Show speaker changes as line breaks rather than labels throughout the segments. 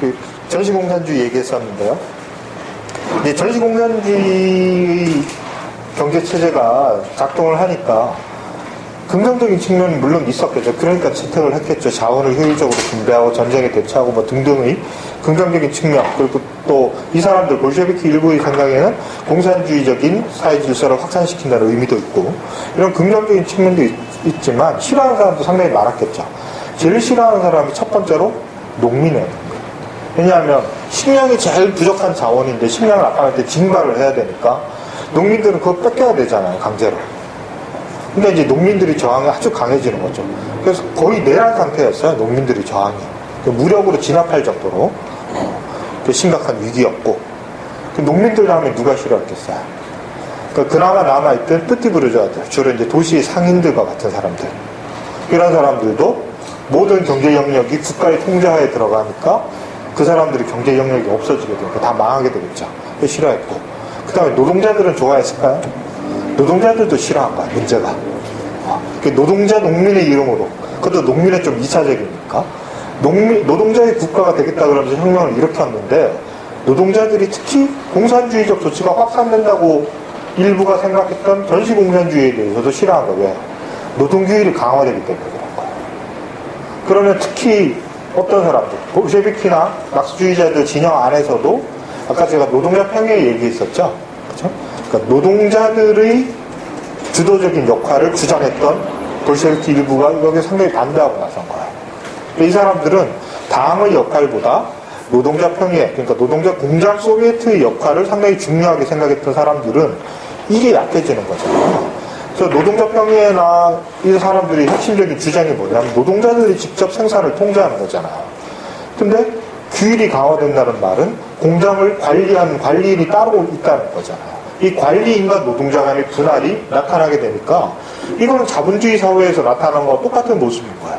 그 전시공산주의 얘기했었는데요. 이제 전시공산주의 경제체제가 작동을 하니까 긍정적인 측면이 물론 있었겠죠. 그러니까 채택을 했겠죠. 자원을 효율적으로 분배하고 전쟁에 대처하고 뭐 등등의 긍정적인 측면, 그리고 또 이 사람들 볼셰비키 일부의 생각에는 공산주의적인 사회 질서를 확산시킨다는 의미도 있고 이런 긍정적인 측면도 있지만 싫어하는 사람도 상당히 많았겠죠. 제일 싫어하는 사람이 첫 번째로 농민이에요. 왜냐하면 식량이 제일 부족한 자원인데 식량을 아까할 때 징발을 해야 되니까 농민들은 그거 뺏겨야 되잖아요. 강제로. 근데 이제 농민들이 저항이 아주 강해지는 거죠. 그래서 거의 내란 상태였어요. 농민들이 저항이. 무력으로 진압할 정도로 심각한 위기였고, 농민들 하면 누가 싫어했겠어요. 그러니까 그나마 남아있던 뿌띠부르주아들, 주로 이제 도시의 상인들과 같은 사람들, 이런 사람들도 모든 경제 영역이 국가의 통제하에 들어가니까 그 사람들이 경제 영역이 없어지게 되니까 다 망하게 되겠죠. 싫어했고, 그 다음에 노동자들은 좋아했을까요? 노동자들도 싫어한 거야, 문제가. 노동자, 농민의 이름으로. 그것도 농민은 좀 2차적이니까. 노동자의 국가가 되겠다 그러면서 혁명을 일으켰는데, 노동자들이 특히 공산주의적 조치가 확산된다고 일부가 생각했던 전시공산주의에 대해서도 싫어한 거예요. 왜? 노동규율이 강화되기 때문에 그런 거예요. 그러면 특히 어떤 사람들, 볼셰비키나 막스주의자들 진영 안에서도 아까 제가 노동자 평행 얘기했었죠. 그렇죠? 그러니까 노동자들의 주도적인 역할을 주장했던 볼셰비키 일부가 여기에 상당히 반대하고 나선 거예요. 이 사람들은 당의 역할보다 노동자 평행, 그러니까 노동자 공장 소비에트의 역할을 상당히 중요하게 생각했던 사람들은 이게 약해지는 거잖아요. 그래서 노동자 평행이나 이 사람들의 핵심적인 주장이 뭐냐면 노동자들이 직접 생산을 통제하는 거잖아요. 근데 규율이 강화된다는 말은 공장을 관리하는 관리인이 따로 있다는 거잖아요. 이 관리인과 노동자 간의 분할이 나타나게 되니까 이거는 자본주의 사회에서 나타나는 거와 똑같은 모습인 거예요.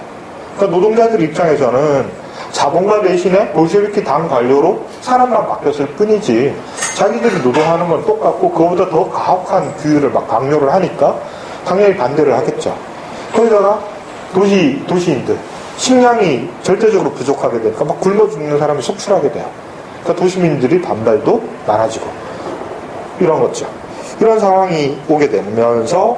그러니까 노동자들 입장에서는 자본가 대신에 볼셰비키 당 관료로 사람만 바뀌었을 뿐이지 자기들이 노동하는 건 똑같고 그거보다 더 가혹한 규율을 막 강요를 하니까 당연히 반대를 하겠죠. 거기다가 도시인들 식량이 절대적으로 부족하게 되니까 막 굶어 죽는 사람이 속출하게 돼요. 그러니까 도시민들이 반발도 많아지고 이런 거죠. 이런 상황이 오게 되면서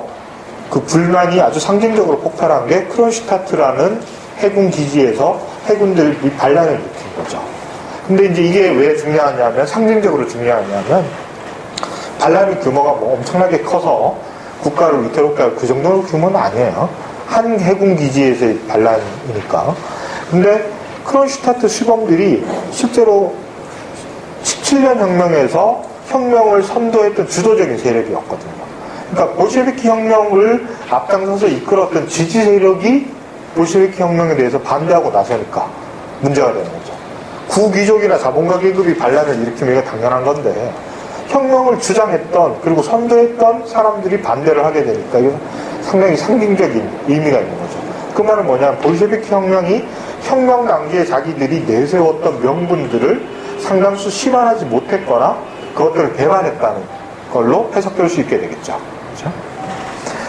그 불만이 아주 상징적으로 폭발한 게 크론슈타트라는 해군 기지에서 해군들이 반란을 일으킨 거죠. 근데 이제 이게 왜 중요하냐면, 상징적으로 중요하냐면, 반란의 규모가 뭐 엄청나게 커서 국가를 위태롭게 할 그 정도 규모는 아니에요. 한 해군 기지에서의 반란이니까. 근데 크론슈타트 시범들이 실제로 17년 혁명에서 혁명을 선도했던 주도적인 세력이었거든요. 그러니까 볼셰비키 혁명을 앞장서서 이끌었던 지지 세력이 볼셰비키 혁명에 대해서 반대하고 나서니까 문제가 되는 거죠. 구귀족이나 자본가 계급이 반란을 일으키면 이게 당연한 건데 혁명을 주장했던 그리고 선도했던 사람들이 반대를 하게 되니까 이게 상당히 상징적인 의미가 있는 거죠. 그 말은 뭐냐면 볼셰비키 혁명이 혁명 단계에 자기들이 내세웠던 명분들을 상당수 실현하지 못했거나 그것들을 배반했다는 걸로 해석될 수 있게 되겠죠. 그렇죠?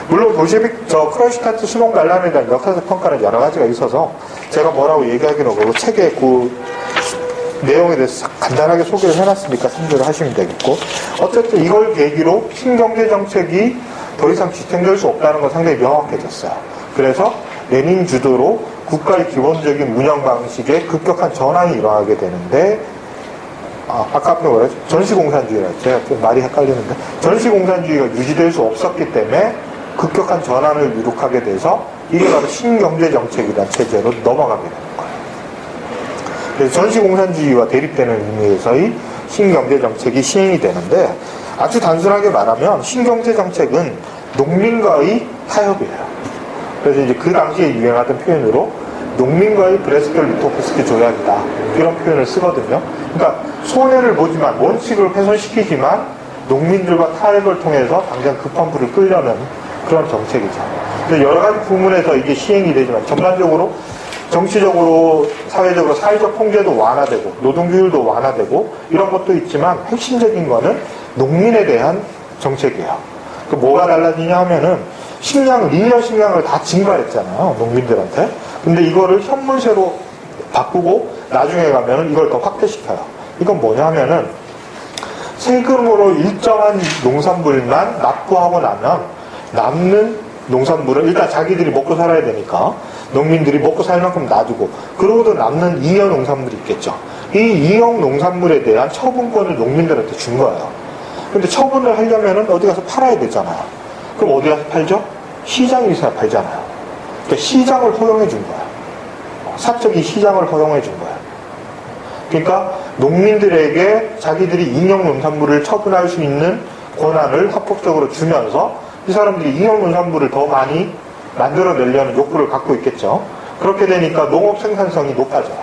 물론 크론슈타트 수봉 반란에 대한 역사적 평가는 여러 가지가 있어서 제가 뭐라고 얘기하기는 어렵고 책에 그 내용에 대해서 간단하게 소개를 해놨으니까 참조를 하시면 되겠고, 어쨌든 이걸 계기로 신경제정책이 더 이상 지탱될 수 없다는 건 상당히 명확해졌어요. 그래서 레닌 주도로 국가의 기본적인 운영 방식에 급격한 전환이 일어나게 되는데, 아까 앞에 뭐라 했죠? 전시공산주의라 했죠. 제가 좀 말이 헷갈리는데, 전시공산주의가 유지될 수 없었기 때문에 급격한 전환을 이룩하게 돼서 이게 바로 신경제정책이라는 체제로 넘어가게 되는 거예요. 그래서 전시공산주의와 대립되는 의미에서의 신경제정책이 시행이 되는데, 아주 단순하게 말하면 신경제정책은 농민과의 타협이에요. 그래서 이제 그 당시에 유행하던 표현으로 농민과의 브레스트-리토프스키 조약이다, 이런 표현을 쓰거든요. 그러니까 손해를 보지만 원칙을 훼손시키지만 농민들과 타협을 통해서 당장 급한 불을 끌려는 그런 정책이죠. 그래서 여러 가지 부분에서 이게 시행이 되지만 전반적으로 정치적으로, 사회적으로 사회적 통제도 완화되고 노동규율도 완화되고 이런 것도 있지만 핵심적인 거는 농민에 대한 정책이에요. 그 뭐가 달라지냐 하면은 리니어 식량을 다 징발했잖아요, 농민들한테. 근데 이거를 현물세로 바꾸고 나중에 가면은 이걸 더 확대시켜요. 이건 뭐냐 하면은 세금으로 일정한 농산물만 납부하고 나면 남는 농산물을 일단 자기들이 먹고 살아야 되니까 농민들이 먹고 살 만큼 놔두고 그러고도 남는 잉여 농산물이 있겠죠. 이 잉여 농산물에 대한 처분권을 농민들한테 준 거예요. 근데 처분을 하려면은 어디 가서 팔아야 되잖아요. 그럼 어디 가서 팔죠? 시장에 있어야 팔잖아요. 그러니까 시장을 허용해 준 거예요. 사적인 시장을 허용해 준 거예요. 그러니까 농민들에게 자기들이 잉여 농산물을 처분할 수 있는 권한을 합법적으로 주면서 이 사람들이 잉여 농산물을 더 많이 만들어내려는 욕구를 갖고 있겠죠. 그렇게 되니까 농업 생산성이 높아져요.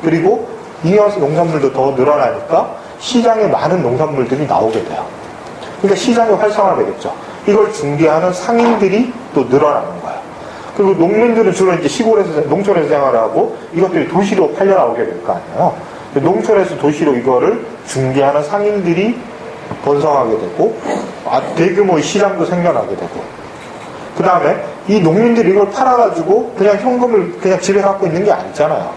그리고 잉여 농산물도 더 늘어나니까 시장에 많은 농산물들이 나오게 돼요. 그러니까 시장이 활성화되겠죠. 이걸 중개하는 상인들이 또 늘어나는 거예요. 그리고 농민들은 주로 이제 시골에서, 농촌에서 생활을 하고 이것들이 도시로 팔려나오게 될 거 아니에요. 농촌에서 도시로 이거를 중개하는 상인들이 번성하게 되고, 대규모의 시장도 생겨나게 되고, 그 다음에 이 농민들이 이걸 팔아가지고 그냥 현금을 그냥 집에 갖고 있는 게 아니잖아요.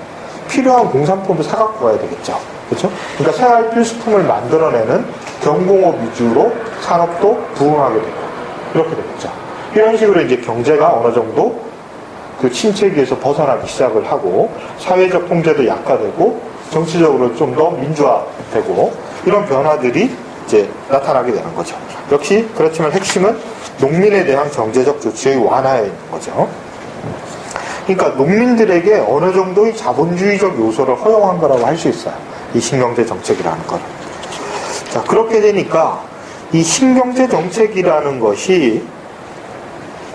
필요한 공산품을 사갖고 가야 되겠죠. 그렇죠? 그러니까 생활 필수품을 만들어내는 경공업 위주로 산업도 부흥하게 되고, 이렇게 되겠죠. 이런 식으로 이제 경제가 어느 정도 그 침체기에서 벗어나기 시작을 하고, 사회적 통제도 약화되고, 정치적으로 좀 더 민주화되고, 이런 변화들이 이제 나타나게 되는 거죠. 역시 그렇지만 핵심은 농민에 대한 경제적 조치의 완화에 있는 거죠. 그러니까 농민들에게 어느 정도의 자본주의적 요소를 허용한 거라고 할 수 있어요. 이 신경제 정책이라는 걸. 자, 그렇게 되니까 이 신경제 정책이라는 것이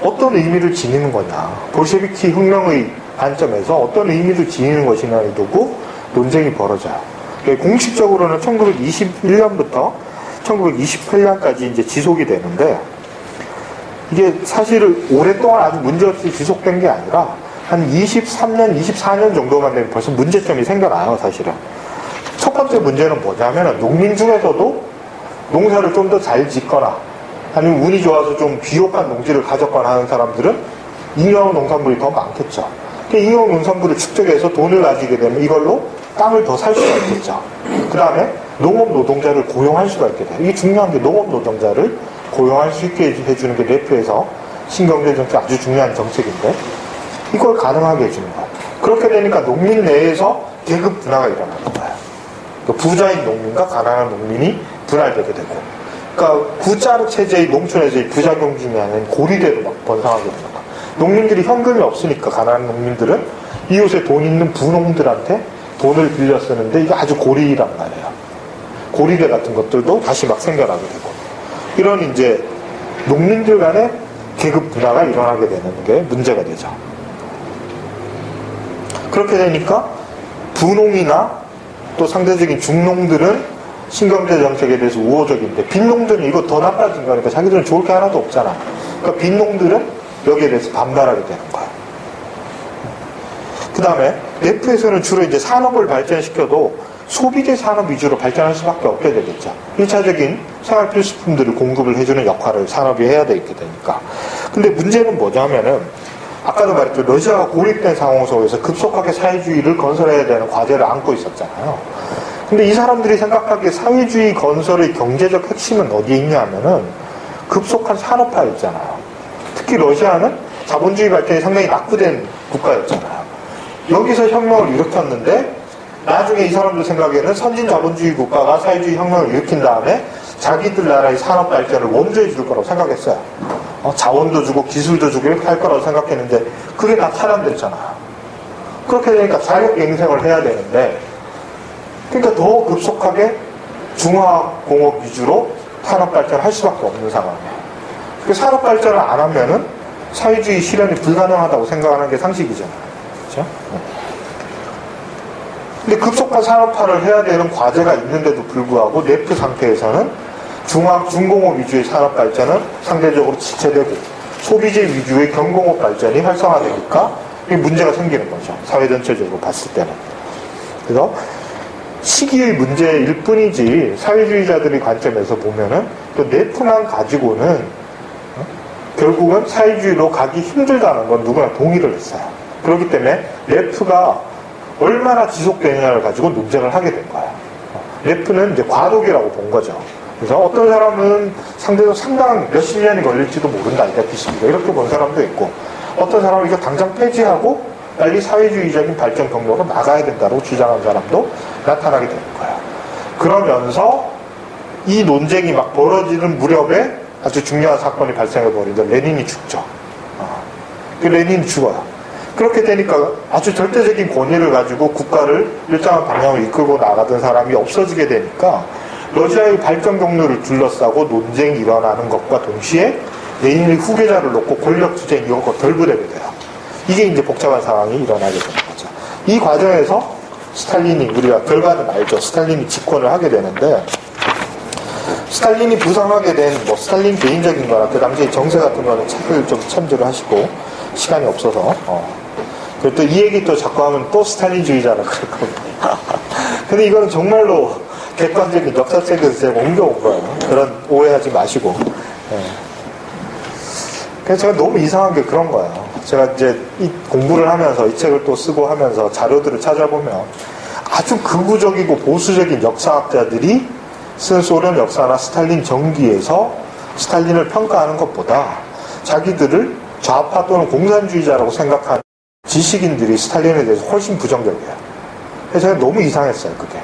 어떤 의미를 지니는 거냐. 볼셰비키 혁명의 관점에서 어떤 의미를 지니는 것이냐를 두고 논쟁이 벌어져요. 공식적으로는 1921년부터 1928년까지 이제 지속이 되는데, 이게 사실은 오랫동안 아주 문제없이 지속된 게 아니라 한 23년, 24년 정도만 되면 벌써 문제점이 생겨나요, 사실은. 첫 번째 문제는 뭐냐면 농민 중에서도 농사를 좀 더 잘 짓거나 아니면 운이 좋아서 좀 비옥한 농지를 가졌거나 하는 사람들은 잉여 농산물이 더 많겠죠. 그 잉여 농산물을 축적해서 돈을 가지게 되면 이걸로 땅을 더 살 수가 있겠죠. 그 다음에 농업 노동자를 고용할 수가 있게 돼요. 이게 중요한 게 농업 노동자를 고용할 수 있게 해주는 게 내표에서 신경제 정책 아주 중요한 정책인데, 이걸 가능하게 해주는 거예요. 그렇게 되니까 농민 내에서 계급 분화가 일어나는 거예요. 그러니까 부자인 농민과 가난한 농민이 분할되게 되고, 그러니까 구자 체제의 농촌에서의 부작용 중에 하나는 고리대로 막 번성하게 되는 거예요. 농민들이 현금이 없으니까 가난한 농민들은 이웃에 돈 있는 부농들한테 돈을 빌려 쓰는데 이게 아주 고리란 말이에요. 고리대 같은 것들도 다시 막 생겨나게 되고, 이런 이제 농민들 간의 계급 분화가 일어나게 되는 게 문제가 되죠. 그렇게 되니까 부농이나 또 상대적인 중농들은 신경제 정책에 대해서 우호적인데, 빈농들은 이거 더 나빠진 거니까 자기들은 좋을 게 하나도 없잖아. 그러니까 빈농들은 여기에 대해서 반발하게 되는 거야. 그 다음에 내프에서는 주로 이제 산업을 발전시켜도 소비재 산업 위주로 발전할 수밖에 없게 되겠죠. 1차적인 생활 필수품들을 공급을 해주는 역할을 산업이 해야 되게 되니까. 근데 문제는 뭐냐면은, 아까도 말했죠. 러시아가 고립된 상황 속에서 급속하게 사회주의를 건설해야 되는 과제를 안고 있었잖아요. 근데 이 사람들이 생각하기에 사회주의 건설의 경제적 핵심은 어디에 있냐면은 급속한 산업화에 있잖아요. 특히 러시아는 자본주의 발전이 상당히 낙후된 국가였잖아요. 여기서 혁명을 일으켰는데, 나중에 이 사람들 생각에는 선진 자본주의 국가가 사회주의 혁명을 일으킨 다음에 자기들 나라의 산업 발전을 원조해 줄 거라고 생각했어요. 자원도 주고 기술도 주고 이렇게 할 거라고 생각했는데 그게 다 차단됐잖아요. 그렇게 되니까 자력갱생을 해야 되는데, 그러니까 더 급속하게 중화공업 위주로 산업 발전을 할 수밖에 없는 상황이에요. 그 산업 발전을 안 하면은 사회주의 실현이 불가능하다고 생각하는 게 상식이잖아요. 그렇죠? 근데 급속한 산업화를 해야 되는 과제가 있는데도 불구하고 내프 상태에서는 중공업 위주의 산업 발전은 상대적으로 지체되고 소비재 위주의 경공업 발전이 활성화되니까 문제가 생기는 거죠. 사회 전체적으로 봤을 때는. 그래서 시기의 문제일 뿐이지 사회주의자들의 관점에서 보면은 또 내프만 가지고는 결국은 사회주의로 가기 힘들다는 건 누구나 동의를 했어요. 그렇기 때문에 내프가 얼마나 지속되느냐를 가지고 논쟁을 하게 된 거예요. 레프는 이제 과도기라고 본 거죠. 그래서 어떤 사람은 상대적으로 상당한 몇십 년이 걸릴지도 모른다, 이 비슷합니다. 이렇게 본 사람도 있고, 어떤 사람은 이거 당장 폐지하고 빨리 사회주의적인 발전 경로로 나가야 된다고 주장한 사람도 나타나게 되는 거예요. 그러면서 이 논쟁이 막 벌어지는 무렵에 아주 중요한 사건이 발생해버리죠. 레닌이 죽죠. 그 레닌이 죽어요. 그렇게 되니까 아주 절대적인 권위를 가지고 국가를 일정한 방향으로 이끌고 나가던 사람이 없어지게 되니까 러시아의 발전 경로를 둘러싸고 논쟁이 일어나는 것과 동시에 레닌의 후계자를 놓고 권력 투쟁이 이것과 결부되게 돼요. 이게 이제 복잡한 상황이 일어나게 되는 거죠. 이 과정에서 스탈린이, 우리가 결과는 알죠. 스탈린이 집권을 하게 되는데, 스탈린이 부상하게 된 스탈린 개인적인 거나 그 당시의 정세 같은 거는 책을 좀 참조를 하시고 시간이 없어서 그리고 또 이 얘기 또 자꾸 하면 또 스탈린주의자라 그럴 겁니다. 근데 이거는 정말로 객관적인 역사책에서 제가 옮겨온 거예요. 그런 오해하지 마시고. 그래서 제가 너무 이상한 게 그런 거예요. 제가 이제 이 공부를 하면서 이 책을 또 쓰고 하면서 자료들을 찾아보면 아주 극우적이고 보수적인 역사학자들이 쓴 소련 역사나 스탈린 정기에서 스탈린을 평가하는 것보다 자기들을 좌파 또는 공산주의자라고 생각하는 지식인들이 스탈린에 대해서 훨씬 부정적이에요. 그래서 제가 너무 이상했어요, 그게.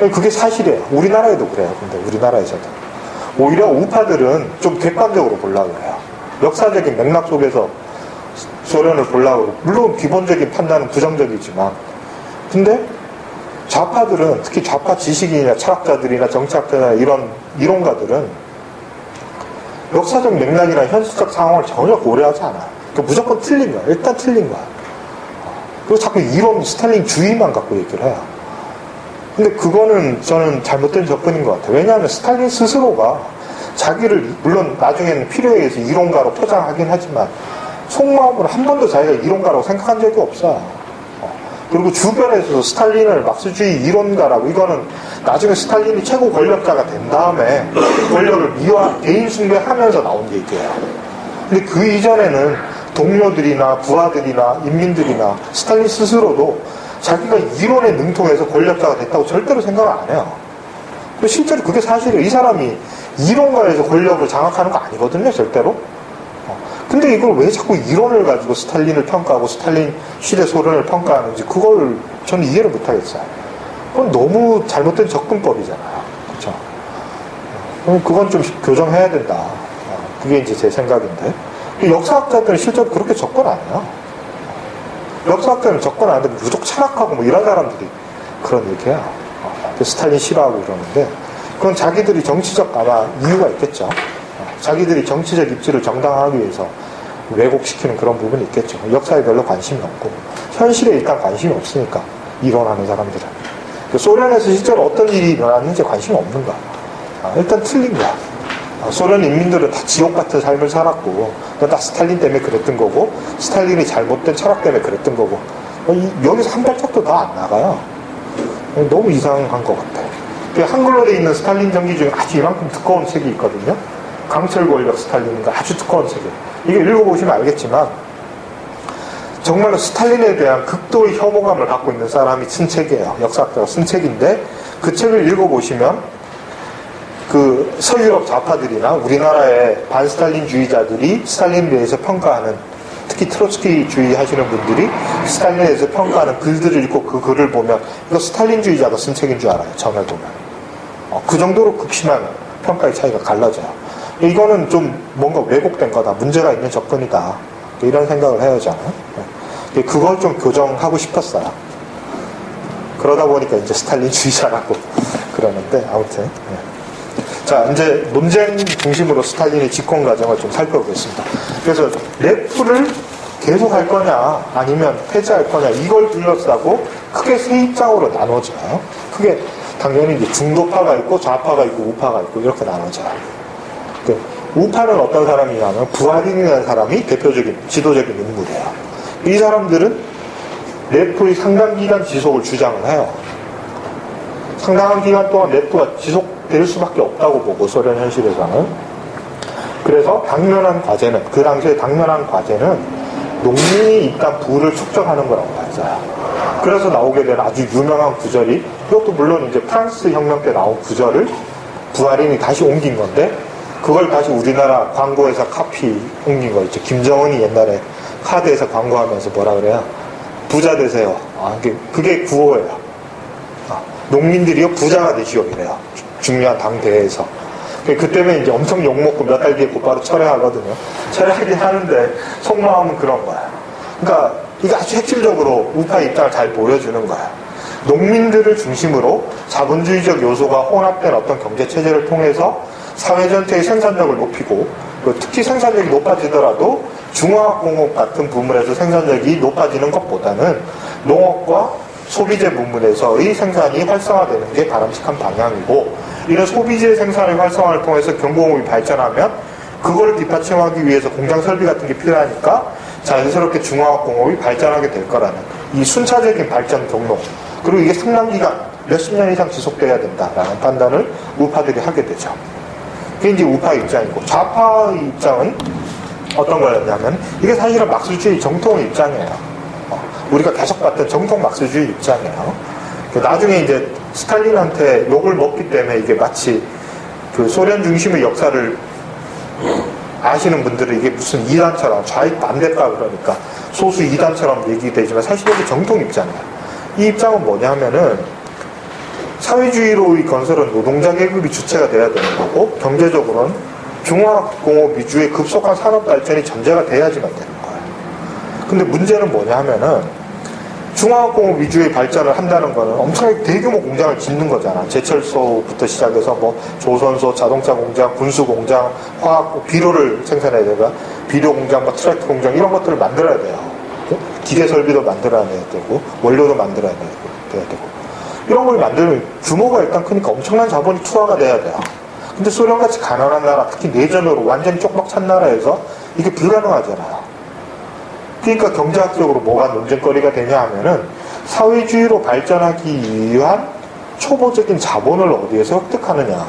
그게 사실이에요. 우리나라에도 그래요. 근데 우리나라에서도. 오히려 우파들은 좀 객관적으로 보려고 해요. 역사적인 맥락 속에서 소련을 보려고 해요. 물론 기본적인 판단은 부정적이지만. 근데 좌파들은, 특히 좌파 지식인이나 철학자들이나 정치학자나 이런 이론가들은 역사적 맥락이나 현실적 상황을 전혀 고려하지 않아요. 그러니까 무조건 틀린 거야. 일단 틀린 거야. 그리고 자꾸 이론, 스탈린주의만 갖고 얘기를 해요. 근데 그거는 저는 잘못된 접근인 것 같아요. 왜냐하면 스탈린 스스로가 자기를, 물론 나중에는 필요에 의해서 이론가로 포장하긴 하지만 속마음으로 한 번도 자기가 이론가라고 생각한 적이 없어요. 그리고 주변에서 스탈린을 막스주의 이론가라고, 이거는 나중에 스탈린이 최고 권력자가 된 다음에 권력을 개인 숭배하면서 나온 얘기예요. 근데 그 이전에는 동료들이나 부하들이나 인민들이나 스탈린 스스로도 자기가 이론에 능통해서 권력자가 됐다고 절대로 생각을 안 해요. 실제로 그게 사실이에요. 이 사람이 이론가에서 권력을 장악하는 거 아니거든요, 절대로. 근데 이걸 왜 자꾸 이론을 가지고 스탈린을 평가하고 스탈린 시대 소련을 평가하는지 그걸 저는 이해를 못하겠어요. 그건 너무 잘못된 접근법이잖아요. 그렇죠? 그건 좀 교정해야 된다. 그게 이제 제 생각인데. 역사학자들은 실제로 그렇게 접근 안 해요. 역사학자는 접근 안 하는데 무조건 철학하고 뭐 이런 사람들이 그런 얘기야. 스탈린 싫어하고 이러는데 그건 자기들이 정치적 아마 이유가 있겠죠. 자기들이 정치적 입지를 정당화하기 위해서 왜곡시키는 그런 부분이 있겠죠. 역사에 별로 관심이 없고 현실에 일단 관심이 없으니까 이론하는 사람들은. 소련에서 실제로 어떤 일이 일어났는지 관심이 없는 거야. 일단 틀린 거야. 소련 인민들은 다 지옥 같은 삶을 살았고 다 스탈린 때문에 그랬던 거고 스탈린이 잘못된 철학 때문에 그랬던 거고 여기서 한 발짝도 더 안 나가요. 너무 이상한 것 같아요. 한글로 돼 있는 스탈린 전기 중에 아주 이만큼 두꺼운 책이 있거든요. 강철 권력 스탈린인가 아주 두꺼운 책이에요. 이게 읽어보시면 알겠지만 정말로 스탈린에 대한 극도의 혐오감을 갖고 있는 사람이 쓴 책이에요. 역사학자가 쓴 책인데 그 책을 읽어보시면 그 서유럽 좌파들이나 우리나라의 반스탈린주의자들이 스탈린에 대해서 평가하는, 특히 트로츠키주의 하시는 분들이 스탈린에 대해서 평가하는 글들을 읽고 그 글을 보면 이거 스탈린주의자가 쓴 책인 줄 알아요. 처음에 보면. 그 정도로 극심한 평가의 차이가 갈라져요. 이거는 좀 뭔가 왜곡된 거다. 문제가 있는 접근이다. 이런 생각을 해야 하잖아요. 그걸 좀 교정하고 싶었어요. 그러다 보니까 이제 스탈린주의자라고 그러는데 아무튼. 자, 이제 논쟁 중심으로 스탈린의 집권 과정을 좀 살펴보겠습니다. 그래서 레프를 계속 할 거냐 아니면 폐지할 거냐 이걸 둘러싸고 크게 세 입장으로 나눠져요. 크게 당연히 이제 중도파가 있고 좌파가 있고 우파가 있고 이렇게 나눠져요. 우파는 어떤 사람이냐면 부하린이라는 사람이 대표적인 지도적인 인물이에요. 이 사람들은 레프의 상당 기간 지속을 주장을 해요. 상당한 기간 동안 레프가 지속될 수밖에 없다고 보고 소련 현실에서는. 그래서 당면한 과제는, 그 당시에 당면한 과제는 농민이 일단 부를 축적하는 거라고 봤어요. 그래서 나오게 된 아주 유명한 구절이, 이것도 물론 이제 프랑스 혁명 때 나온 구절을 부하린이 다시 옮긴 건데, 그걸 다시 우리나라 광고에서 카피 옮긴 거 있죠. 김정은이 옛날에 카드에서 광고하면서 뭐라 그래요? 부자 되세요. 그게 구호예요. 농민들이요, 부자가 되시오. 이래요. 중요한 당대회에서. 그 때문에 이제 엄청 욕먹고 몇 달 뒤에 곧바로 철회하거든요. 철회하긴 하는데, 속마음은 그런 거야. 그러니까, 이게 아주 핵심적으로 우파의 입장을 잘 보여주는 거야. 농민들을 중심으로 자본주의적 요소가 혼합된 어떤 경제체제를 통해서 사회 전체의 생산력을 높이고, 특히 생산력이 높아지더라도 중화학공업 같은 부문에서 생산력이 높아지는 것보다는 농업과 소비재 부문에서의 생산이 활성화되는 게 바람직한 방향이고, 이런 소비재 생산의 활성화를 통해서 경공업이 발전하면 그걸 뒷받침하기 위해서 공장 설비 같은 게 필요하니까 자연스럽게 중화학공업이 발전하게 될 거라는 이 순차적인 발전 경로, 그리고 이게 상당 기간 몇십 년 이상 지속돼야 된다라는 판단을 우파들이 하게 되죠. 그게 이제 우파의 입장이고, 좌파의 입장은 어떤 거였냐면, 이게 사실은 막스주의 정통의 입장이에요. 우리가 계속 봤던 정통 막스주의 입장이에요. 나중에 이제 스탈린한테 욕을 먹기 때문에 이게 마치 그 소련 중심의 역사를 아시는 분들은 이게 무슨 이단처럼 좌익 반대가 그러니까 소수 이단처럼 얘기되지만 사실 이게 정통 입장이에요. 이 입장은 뭐냐면은 사회주의로의 건설은 노동자 계급이 주체가 돼야 되는 거고, 경제적으로는 중화공업 위주의 급속한 산업 발전이 전제가 돼야지만 되는 거예요. 근데 문제는 뭐냐 하면은 중화공업 위주의 발전을 한다는 거는 엄청나게 대규모 공장을 짓는 거잖아. 제철소부터 시작해서 뭐 조선소, 자동차 공장, 군수 공장, 화학 비료를 생산해야 되고, 비료 공장, 뭐 트랙터 공장 이런 것들을 만들어야 돼요. 기계 설비도 만들어야 되고, 원료도 만들어야 되고. 이런 걸 만드는 규모가 일단 크니까 엄청난 자본이 투하가 돼야 돼요. 근데 소련같이 가난한 나라, 특히 내전으로 완전히 쪽박 찬 나라에서 이게 불가능하잖아요. 그러니까 경제학적으로 뭐가 논쟁거리가 되냐 하면은 사회주의로 발전하기 위한 초보적인 자본을 어디에서 획득하느냐.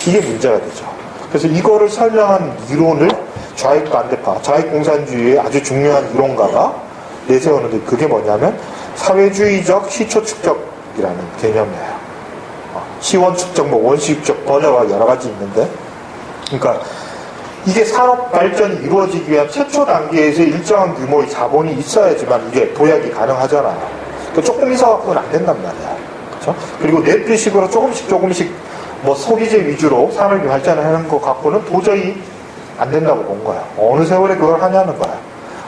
이게 문제가 되죠. 그래서 이거를 설명한 이론을 좌익 반대파, 좌익 공산주의의 아주 중요한 이론가가 내세우는데, 그게 뭐냐면 사회주의적 시초 축적이라는 개념이에요. 시원 축적, 뭐 원시 축적, 번역가 여러 가지 있는데, 그러니까 이게 산업 발전이 이루어지기 위한 최초 단계에서 일정한 규모의 자본이 있어야지만 이게 도약이 가능하잖아요. 그러니까 조금 있어갖고는 안 된단 말이야. 그렇죠? 그리고 넷플식으로 조금씩 뭐 소비재 위주로 산업이 발전하는 것 갖고는 도저히 안 된다고 본 거야. 어느 세월에 그걸 하냐는 거야.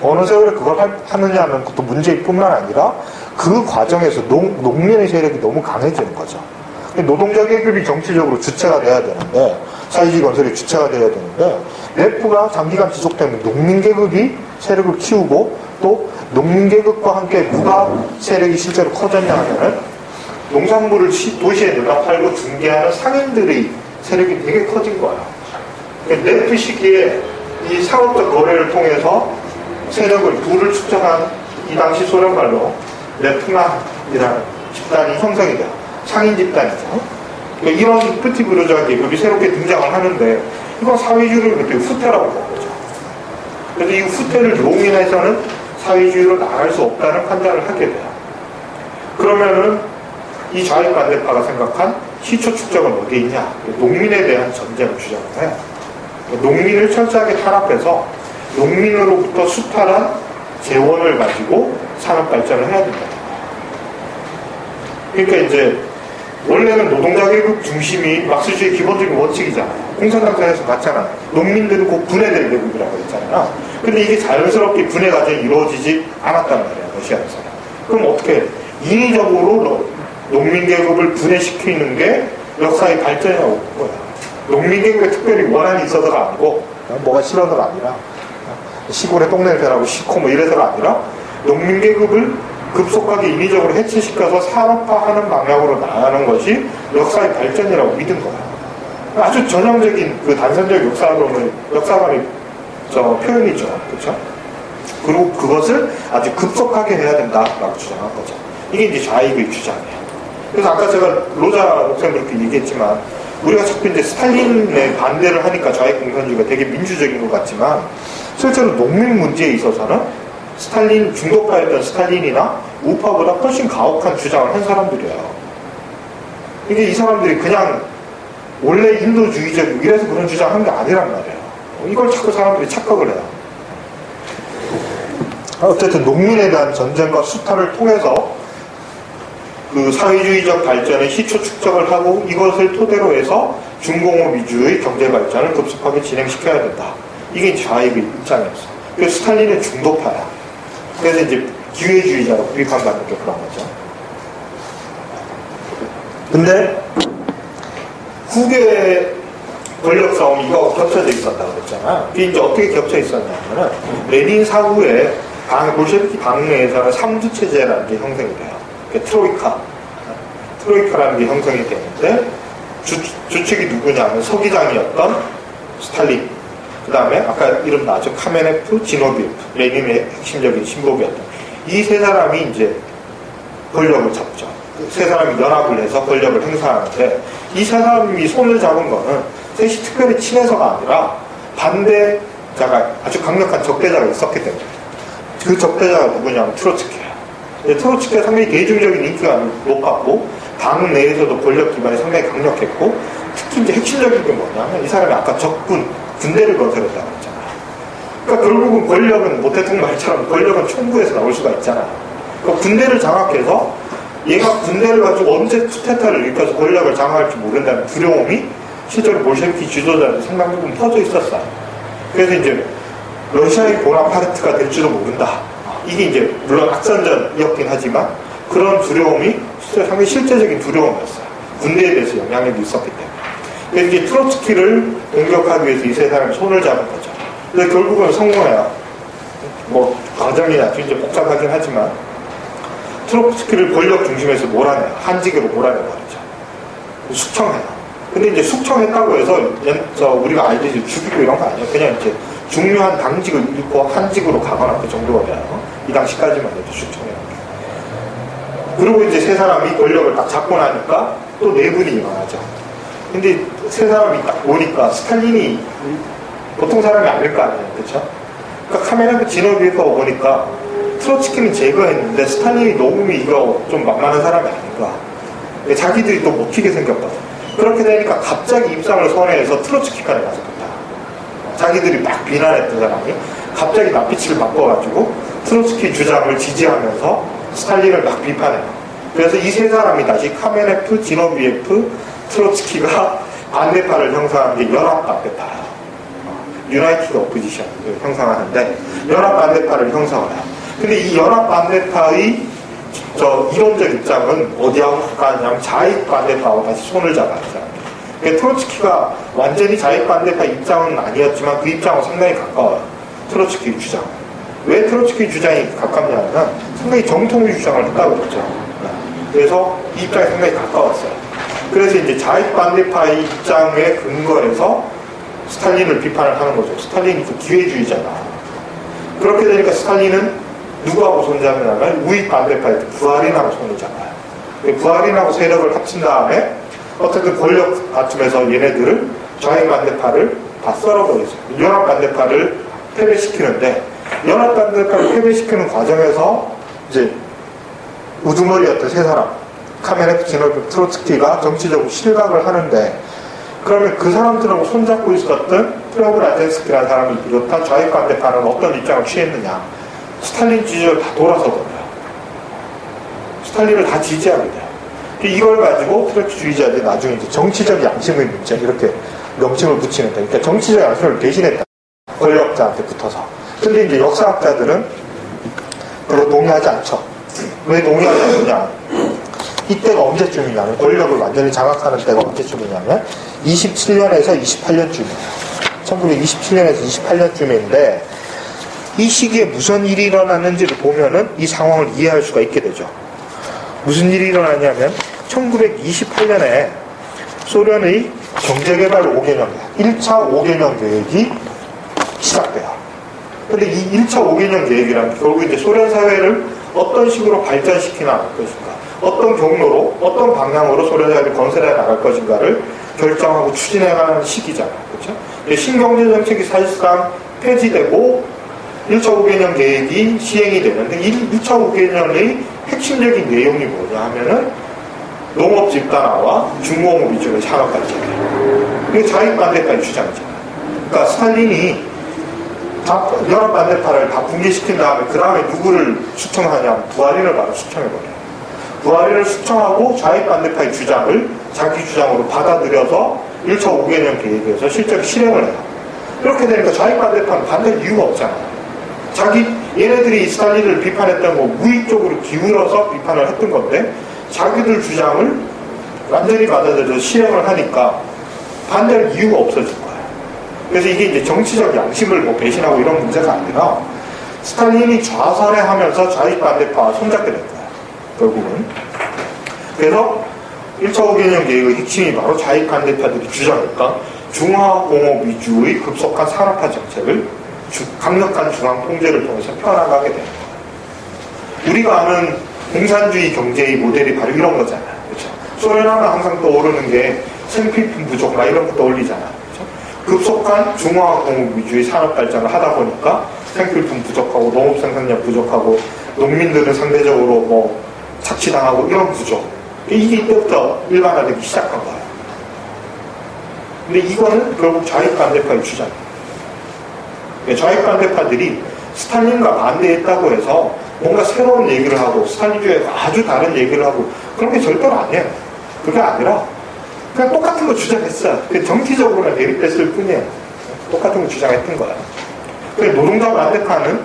어느 세월에 그걸 하느냐는 것도 문제일 뿐만 아니라 그 과정에서 농민의 세력이 너무 강해지는 거죠. 노동자 계급이 정치적으로 주체가 돼야 되는데, 사회주의 건설이 주체가 돼야 되는데, 래프가 장기간 지속되면 농민 계급이 세력을 키우고, 또 농민 계급과 함께 누가 세력이 실제로 커졌냐 하면은 농산물을 도시에 내다 팔고 중개하는 상인들의 세력이 되게 커진 거야. 래프 시기에 이 상업적 거래를 통해서 세력을 부를 축적한 이 당시 소련 말로 래프만이라는 집단이 형성이 돼요. 상인 집단이죠. 그러니까 이런 히프티 부르주아 계급이 새롭게 등장을 하는데, 이건 사회주의를 그때 후퇴라고 본 거죠. 그래서 이 후퇴를 용인해서는 사회주의로 나갈 수 없다는 판단을 하게 돼요. 그러면은 이 좌익 반대파가 생각한 시초 축적은 어디에 있냐? 농민에 대한 전쟁을 주장을 해요. 농민을 철저하게 탄압해서 농민으로부터 수탈한 재원을 가지고 산업 발전을 해야 된다. 그러니까 이제 원래는 노동자 계급 중심이 막스주의 기본적인 원칙이잖아요. 공산당사에서 봤잖아. 농민들은 곧 분해될 계급이라고 했잖아요. 근데 이게 자연스럽게 분해 과정이 이루어지지 않았단 말이야, 러시아에서는. 그럼 어떻게 해? 인위적으로 농민 계급을 분해시키는 게 역사의 발전이라고 본 거야. 농민 계급에 특별히 원한이 있어서가 아니고, 뭐가 싫어서가 아니라, 시골에 똥냄새 나고 싫고 뭐 이래서가 아니라, 농민 계급을 급속하게 인위적으로 해체시켜서 산업화하는 방향으로 나가는 것이 역사의 발전이라고 믿은 거야. 아주 전형적인 그 단선적 역사관의 표현이죠. 그렇죠? 그리고 그것을 아주 급속하게 해야 된다라고 주장한 거죠. 이게 이제 좌익의 주장이에요. 그래서 아까 제가 로자 목사님 그렇게 얘기했지만, 우리가 자꾸 이제 스탈린에 반대를 하니까 좌익 공산주의가 되게 민주적인 것 같지만, 실제로 농민 문제에 있어서는 스탈린, 중도파였던 스탈린이나 우파보다 훨씬 가혹한 주장을 한 사람들이에요. 이게 이 사람들이 그냥 원래 인도주의적이고 이래서 그런 주장한 게 아니란 말이에요. 이걸 자꾸 사람들이 착각을 해요. 어쨌든 농민에 대한 전쟁과 수탈을 통해서 그 사회주의적 발전의 시초 축적을 하고 이것을 토대로 해서 중공업 위주의 경제 발전을 급속하게 진행시켜야 된다. 이게 좌익의 입장이었어. 그래서 스탈린은 중도파야. 그래서 이제 기회주의자로 비판받는 게 그런 거죠. 근데 후계 권력 싸움이 이거 겹쳐져 있었다고 그랬잖아. 이게 이제 어떻게 겹쳐 있었냐면은 레닌 사후에 볼셰비키 당 내에서는 3주 체제라는 게 형성이 돼요. 그러니까 트로이카라는 게 형성이 되는데 주축이 누구냐면 서기장이었던 스탈린, 그 다음에 아까 이름 나왔죠. 카메네프, 지노비에프, 레닌의 핵심적인 신복이었던 이 세 사람이 이제 권력을 잡죠. 세 사람이 연합을 해서 권력을 행사하는데 이 세 사람이 손을 잡은 거는 셋이 특별히 친해서가 아니라 반대자가 아주 강력한 적대자가 있었기 때문에 그 적대자가 누구냐면 트로츠키예요. 트로츠키가 상당히 대중적인 인기가 높았고 당 내에서도 권력 기반이 상당히 강력했고 특히 이제 핵심적인 게 뭐냐면 이 사람이 아까 군대를 건설했다고 했잖아요. 그러니까 결국은 권력은 모 대통령 말처럼 권력은 총구에서 나올 수가 있잖아요. 그러니까 군대를 장악해서 얘가 군대를 가지고 언제 쿠데타를 일으켜서 권력을 장악할지 모른다는 두려움이 실제로 볼셰비키 지도자한테 상당 부분 퍼져 있었어요. 그래서 이제 러시아의 보나파르트가 될지도 모른다. 이게 이제 물론 악선전이었긴 하지만 그런 두려움이 상당히 실제적인 두려움이었어요. 군대에 대해서 영향력이 있었기 때문에. 그래서 이제 트로츠키를 공격하기 위해서 이 세 사람이 손을 잡은 거죠. 근데 결국은 성공해요. 뭐 과정이 아주 이제 복잡하긴 하지만 트로츠키를 권력 중심에서 몰아내요. 한직으로 몰아내버리죠. 숙청해요. 근데 이제 숙청했다고 해서 우리가 알듯이 죽이고 이런 거 아니에요. 그냥 이제 중요한 당직을 잃고 한직으로 가거나 그 정도가 돼요. 이 당시까지만 해도 숙청해요. 그리고 이제 세 사람이 권력을 딱 잡고 나니까 또 내분이 일어나죠. 근데 세 사람이 딱 오니까 스탈린이 보통 사람이 아닐 거 아니에요. 그쵸? 그러니까 카메라가 지노비에프가 오니까 트로츠키는 제거했는데 스탈린이 너무 이거 좀 만만한 사람이 아닌가. 자기들이 또 먹히게 생겼거든. 그렇게 되니까 갑자기 입장을 선회해서 트로츠키까지 가졌다. 자기들이 막 비난했던 사람이 갑자기 낯빛을 바꿔가지고 트로츠키 주장을 지지하면서 스탈린을 막 비판해요. 그래서 이 세 사람이 다시 카메네프, 지노비에프, 트로츠키가 반대파를 형성한 게 연합 반대파예요. 유나이티드 오포지션을 형성하는데 연합 반대파를 형성을 해요. 근데 이 연합 반대파의 이론적 입장은 어디하고 가까우냐면 자익 반대파하고 다시 손을 잡아요. 그러니까 트로츠키가 완전히 자익 반대파 입장은 아니었지만 그 입장하고 상당히 가까워요. 트로츠키 주장. 왜 트로츠키 주장이 가깝냐면 상당히 정통주의 주장을 했다고 그랬죠. 그래서 이 입장이 상당히 가까웠어요. 그래서 이제 자익 반대파의 입장에 근거해서 스탈린을 비판을 하는 거죠. 스탈린이 그 기회주의자다. 그렇게 되니까 스탈린은 누구하고 손잡냐면 우익 반대파의 부하린하고 손을 잡아요. 부하린하고 세력을 합친 다음에 어쨌든 권력 다툼에서 얘네들을 좌익 반대파를 다 썰어버리죠. 연합 반대파를 패배시키는데 연합 반대파를 패배시키는 과정에서 이제 우두머리였던 세 사람 카메네프, 지노비에프, 트로츠키가 정치적으로 실각을 하는데 그러면 그 사람들하고 손잡고 있었던 프레오브라젠스키라는 사람을 비롯한 좌익 반대파는 어떤 입장을 취했느냐. 스탈린 지지를 다 돌아서거든요. 스탈린을 다 지지하게 돼요. 이걸 가지고 트로츠키주의자들이 나중에 이제 정치적 양심의 문제 이렇게 명칭을 붙이는데 그러니까 정치적 양심을 대신했다. 권력자한테 붙어서. 근데 이제 역사학자들은 별로 동의하지 않죠. 왜 동의하지 않느냐. 이때가 언제쯤이냐면 권력을 완전히 장악하는 때가 언제쯤이냐면 27년에서 28년쯤이에요. 1927년에서 28년쯤인데 이 시기에 무슨 일이 일어났는지를 보면은 이 상황을 이해할 수가 있게 되죠. 무슨 일이 일어나냐면 1928년에 소련의 경제개발 5개년 1차 5개년 계획이 시작돼요. 근데 이 1차 5개년 계획이란 결국 이제 소련 사회를 어떤 식으로 발전시켜 나갈 것인가, 어떤 경로로, 어떤 방향으로 소련 사회를 건설해 나갈 것인가를 결정하고 추진해 가는 시기잖아요. 그렇죠? 신경제 정책이 사실상 폐지되고 1차 5개년 계획이 시행이 되는데 이 1차 5개년의 핵심적인 내용이 뭐냐 하면은 농업 집단화와 중공업 위주의 산업 발전이에요. 이게 자익반대파의 주장이잖아요. 그러니까 스탈린이 연합반대파를 다 붕괴시킨 다음에 그 다음에 누구를 수청하냐면 부하린을 바로 수청해버려요. 부하린을 수청하고 자익반대파의 주장을 자기 주장으로 받아들여서 1차 5개년 계획에서 실제로 실행을 해요. 이렇게 되니까 자익반대파는 반대할 이유가 없잖아요. 얘네들이 스탈린을 비판했던 거 무의 쪽으로 기울어서 비판을 했던 건데 자기들 주장을 완전히 받아들여서 실행을 하니까 반대할 이유가 없어진 거예요. 그래서 이게 이제 정치적 양심을 뭐 배신하고 이런 문제가 아니라 스탈린이 좌선회하면서 자익반대파와 손잡게 된 거예요. 결국은. 그래서 1차 5개년 계획의 핵심이 바로 자익반대파들이 주장했던 중화공업 위주의 급속한 산업화 정책을 강력한 중앙 통제를 통해서 펴나가게 되는 거예요. 우리가 아는 공산주의 경제의 모델이 바로 이런 거잖아요. 그렇죠? 소련하면 항상 떠오르는 게 생필품 부족, 막 이런 거 떠올리잖아요. 그렇죠? 급속한 중화공업 위주의 산업 발전을 하다 보니까 생필품 부족하고 농업 생산량 부족하고 농민들은 상대적으로 뭐 착취당하고 이런 구조. 이게 이때부터 일반화되기 시작한 거예요. 근데 이거는 결국 자익반대파의 주장이에요. 자익반대파들이 스탈린과 반대했다고 해서 뭔가 새로운 얘기를 하고 스탈린주의와 아주 다른 얘기를 하고 그런 게 절대로 아니에요. 그게 아니라 그냥 똑같은 거 주장했어요. 정치적으로는 대립됐을 뿐이에요. 똑같은 거 주장했던 거예요. 근데 노동자 반대파는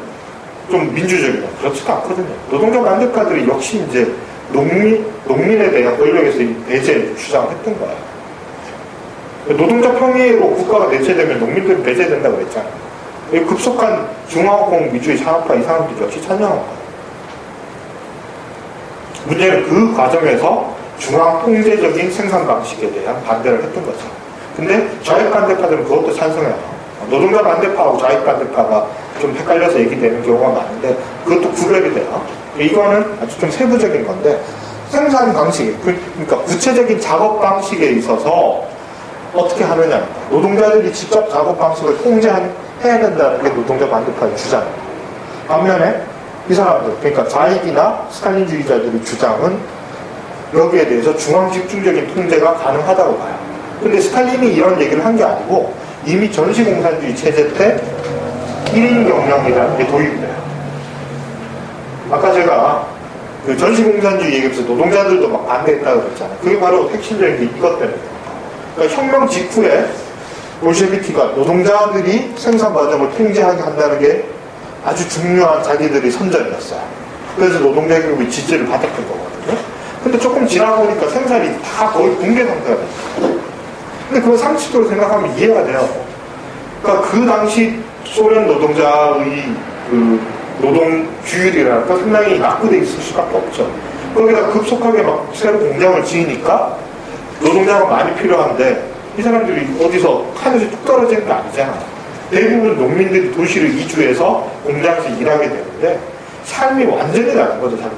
좀 민주적이고 그렇지도 않거든요. 노동자 반대파들이 역시 이제 농민에 대한 권력에서의 배제를 주장했던 거예요. 노동자 평의로 국가가 대체되면 농민들은 배제된다고 했잖아요. 급속한 중화공업 위주의 산업화 이 사람들이 역시 찬양한 거예요. 문제는 그 과정에서 중앙 통제적인 생산 방식에 대한 반대를 했던 거죠. 근데 자익반대파들은 그것도 찬성해요. 노동자 반대파하고 자익반대파가 좀 헷갈려서 얘기되는 경우가 많은데 그것도 구별이 돼요. 이거는 아주 좀 세부적인 건데 생산 방식, 그러니까 구체적인 작업 방식에 있어서 어떻게 하느냐. 노동자들이 직접 작업 방식을 통제해야 된다는 게 노동자 반대파의 주장이에요. 반면에 이 사람들, 그러니까 자익이나 스탈린주의자들의 주장은 여기에 대해서 중앙 집중적인 통제가 가능하다고 봐요. 근데 스탈린이 이런 얘기를 한 게 아니고 이미 전시공산주의 체제 때 1인 경영이라는 게 도입이 돼요. 아까 제가 그 전시공산주의 얘기하면서 노동자들도 막 반대했다고 그랬잖아요. 그게 바로 핵심적인 게 이것 때문에. 그러니까 혁명 직후에 볼셰비키가 노동자들이 생산 과정을 통제하게 한다는 게 아주 중요한 자기들의 선전이었어요. 그래서 노동자 교육의 지지를 받았던 거거든요. 근데 조금 지나고 보니까 생산이 다 거의 붕괴 상태가 됐어요. 근데 그걸 상식적으로 생각하면 이해가 돼요. 그러니까 그 당시 소련 노동자의 그 노동 규율이랄까 상당히 낙후되어 있을 수밖에 없죠. 거기다 급속하게 막 새로 공장을 지으니까 노동자가 많이 필요한데 이 사람들이 어디서 하늘에서 뚝 떨어지는 게 아니잖아요. 대부분 농민들이 도시를 이주해서 공장에서 일하게 되는데 삶이 완전히 다른 거죠, 삶이.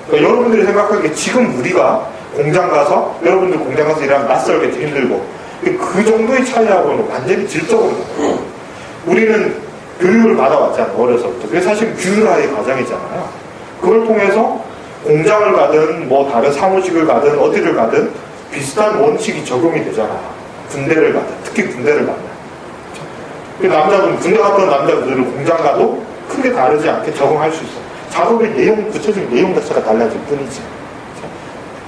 그러니까 여러분들이 생각하기에 지금 우리가 공장 가서 여러분들 공장 가서 일하면 낯설게 힘들고 그 정도의 차이하고는 완전히 질적으로 다르고 우리는 교육을 받아왔잖아요, 어려서부터. 그게 사실 규율화의 과정이잖아요. 그걸 통해서 공장을 가든 뭐 다른 사무직을 가든 어디를 가든 비슷한 원칙이 적용이 되잖아요. 군대를 가든 특히 군대를 가면 남자분 군대 갔던 남자분들은 공장 가도 크게 다르지 않게 적응할 수 있어요. 작업의 내용, 구체적인 내용 자체가 달라질 뿐이지.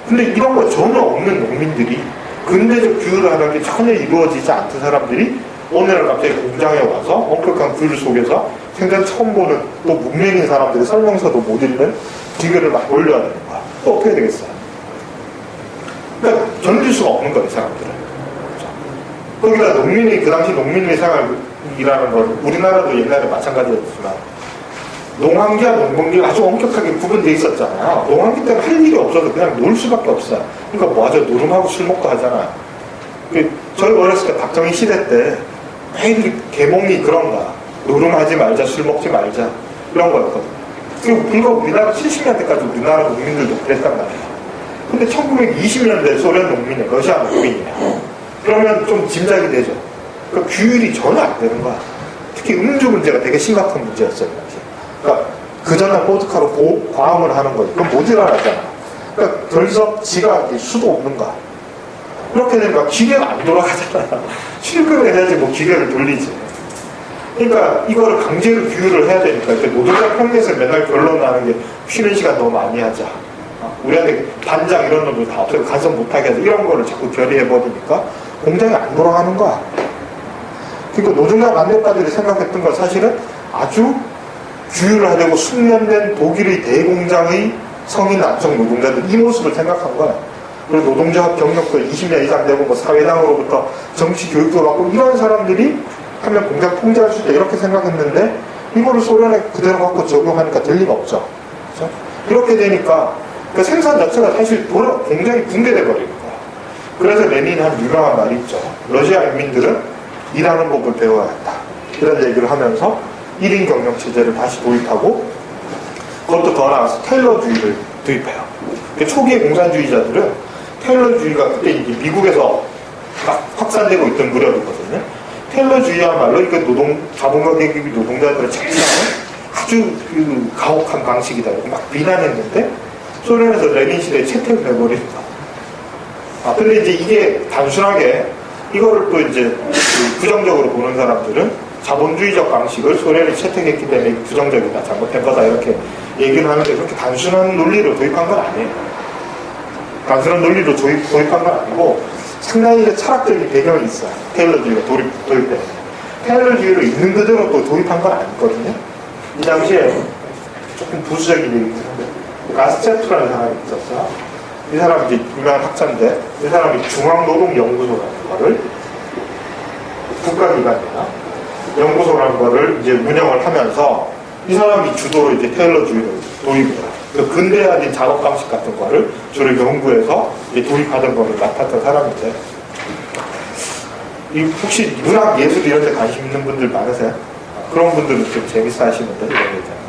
근데 이런 거 전혀 없는 농민들이 근대적 규율을 하는 게 전혀 이루어지지 않던 사람들이 어느 날 갑자기 공장에 와서 엄격한 규율 속에서 생전 처음 보는 또 문명인 사람들이 설명서도 못 읽는 기계를 막 올려야 되는 거야. 또 어떻게 되겠어요? 그러니까 견딜 수가 없는 거예요, 사람들은. 거기다 농민이, 그 당시 농민의 생활이라는 건 우리나라도 옛날에 마찬가지였지만 농한기와 농번기가 아주 엄격하게 구분되어 있었잖아요. 농한기 때는 할 일이 없어서 그냥 놀 수밖에 없어요. 그러니까 뭐 하죠? 노름하고 술 먹고 하잖아요. 저희 어렸을 때 박정희 시대 때 매일 계몽이 그런가. 노름하지 말자, 술 먹지 말자. 이런 거였거든요. 그리고 불과 우리나라 70년대까지 우리나라 농민들도 그랬단 말이에요. 근데 1920년대 소련 농민이에요. 러시아 농민이에요. 그러면 좀 짐작이 되죠. 그 규율이 전혀 안 되는 거야. 특히 음주 문제가 되게 심각한 문제였어요. 그러니까 그 전날 보드카로 과음을 하는 거예요. 그럼 못 일어나잖아. 그러니까 결석 지각이 수도 없는가. 이렇게 되니까 기계가 안 돌아가잖아. 출근을 해야지 뭐 기계를 돌리지. 그러니까 이거를 강제로 규율을 해야 되니까 노동자 평가에서 맨날 결론 나는 게 쉬는 시간 너무 많이 하자. 우리한테 반장 이런 놈들 다 없어요. 간섭 못하게 하자. 이런 거를 자꾸 결의해버리니까 공장이 안 돌아가는 거야. 그러니까 노동자 만렙가들이 생각했던 건 사실은 아주 규율화되고 숙련된 독일의 대공장의 성인 남성 노동자들 이 모습을 생각한 거야. 그리고 노동조합 경력도 20년 이상 되고 뭐 사회당으로부터 정치 교육도 받고 이런 사람들이 하면 공장 통제할 수 있다 이렇게 생각했는데 이거를 소련에 그대로 갖고 적용하니까 될 리가 없죠. 그렇죠? 이렇게 되니까 그 생산 자체가 사실 공장이 붕괴돼 버리는 거야. 그래서 레닌이 한 유명한 말이 있죠. 러시아 인민들은 일하는 법을 배워야 한다. 이런 얘기를 하면서 1인 경영 체제를 다시 도입하고 그것도 더 나아가서 테일러주의를 도입해요. 초기의 공산주의자들은 테일러주의가 그때 이제 미국에서 막 확산되고 있던 무렵이거든요. 테일러주의야말로 이거 자본가 계급이 노동자들을 착취하는 아주 그 가혹한 방식이다. 이렇게 막 비난했는데 소련에서 레닌 시대에 채택을 해버린 거. 근데 이제 이게 단순하게 이거를 또 이제 부정적으로 보는 사람들은 자본주의적 방식을 소련이 채택했기 때문에 부정적이다, 잘못된 거다 이렇게 얘기를 하는데 그렇게 단순한 논리로 도입한 건 아니에요. 단순한 논리로 도입한 건 아니고 상당히 철학적인 배경이 있어요. 테일러주의가 도입되는. 테일러주의를 있는 그대로 또 도입한 건 아니거든요. 이 당시에 조금 부수적인 얘기긴 한데 가스체프라는 사람이 있었어요. 이 사람이 이제 유명한 학자인데 이 사람이 중앙노동연구소라는 거를 국가기관이나 연구소라는 거를 이제 운영을 하면서 이 사람이 주도로 이제 테일러주의를 도입을 해요. 그 근대화된 작업 방식 같은 거를 주로 연구해서 이제 도입하던 거를 맡았던 사람인데 혹시 문학 예술 이런 데 관심 있는 분들 많으세요? 그런 분들은 좀 재밌어 하시는데 이런 얘기잖아요.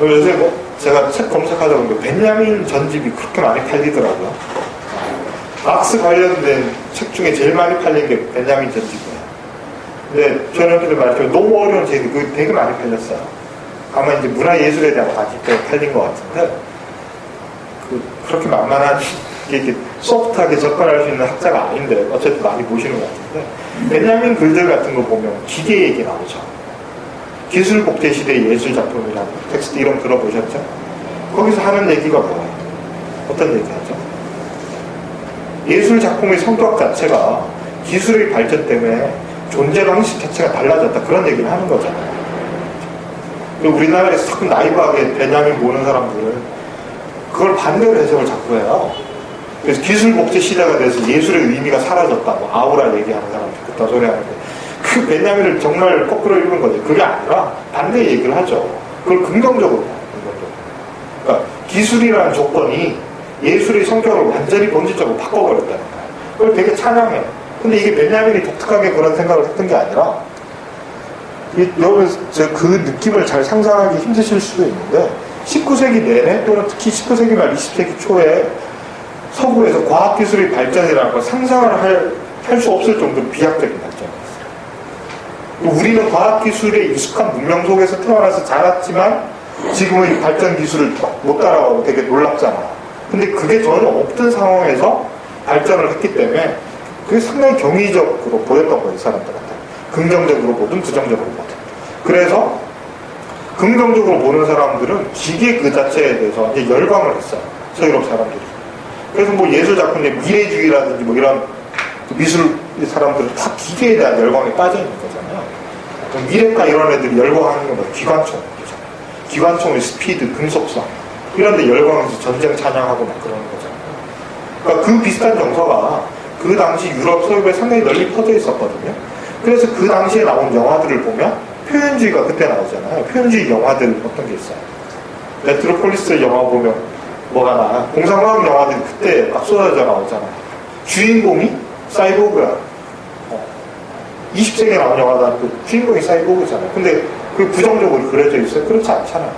요새 뭐 제가 책 검색하다 보니까 벤야민 전집이 그렇게 많이 팔리더라고요. 막스 관련된 책 중에 제일 많이 팔린 게 벤야민 전집이에요. 근데 저는 그때 말했지만 너무 어려운 책이 그게 되게 많이 팔렸어요. 아마 이제 문화예술에 대한 관심 때문에 팔린 것 같은데 그렇게 만만한 이렇게 소프트하게 접근할 수 있는 학자가 아닌데 어쨌든 많이 보시는 것 같은데 벤야민 글들 같은 거 보면 기계 얘기 나오죠. 기술복제시대의 예술작품이라는 텍스트 이런 들어보셨죠? 거기서 하는 얘기가 뭐예요? 어떤 얘기하죠? 예술작품의 성격 자체가 기술의 발전 때문에 존재 방식 자체가 달라졌다 그런 얘기를 하는 거잖아요. 우리나라에서 자꾸 나이브하게 벤야민 보는 사람들은 그걸 반대로 해석을 자꾸 해요. 그래서 기술복제 시대가 돼서 예술의 의미가 사라졌다 뭐 아우라 얘기하는 사람들 그딴 소리 하는데 그 벤야민을 정말 거꾸로 읽은 거죠. 그게 아니라 반대 얘기를 하죠. 그걸 긍정적으로 하는 거죠. 그러니까 기술이라는 조건이 예술의 성격을 완전히 본질적으로 바꿔버렸다는 거예요. 그걸 되게 찬양해요. 근데 이게 벤야민이 독특하게 그런 생각을 했던 게 아니라 여러분 그 느낌을 잘 상상하기 힘드실 수도 있는데 19세기 내내 또는 특히 19세기 말 20세기 초에 서구에서 과학기술의 발전이라는 걸 상상을 할 수 없을 정도로 비약적인 발전이었어요. 우리는 과학기술의 익숙한 문명 속에서 태어나서 자랐지만 지금의 발전 기술을 못 따라가고 되게 놀랍잖아요. 근데 그게 전혀 없던 상황에서 발전을 했기 때문에 그게 상당히 경이적으로 보였던 거예요, 이 사람들한테. 긍정적으로 보든 부정적으로 보든. 그래서 긍정적으로 보는 사람들은 기계 그 자체에 대해서 이제 열광을 했어요. 서유럽 사람들이. 그래서 뭐 예술작품의 미래주의라든지 뭐 이런 미술 사람들은 다 기계에 대한 열광에 빠져 있는 거잖아요. 미래가 이런 애들이 열광하는 건 뭐 기관총. 기관총의 스피드, 금속성. 이런 데 열광해서 전쟁 찬양하고 막 그러는 거잖아요. 그러니까 그 비슷한 정서가 그 당시 유럽, 서유럽에 상당히 널리 퍼져 있었거든요. 그래서 그 당시에 나온 영화들을 보면 표현주의가 그때 나오잖아요. 표현주의 영화들 어떤 게 있어요? 메트로폴리스 영화 보면 뭐가 나와? 공상과학 영화들이 그때 막 쏟아져 나오잖아요. 주인공이 사이보그야. 20세기에 나온 영화다. 그 주인공이 사이보그잖아요. 근데 그게 부정적으로 그려져 있어요? 그렇지 않잖아요.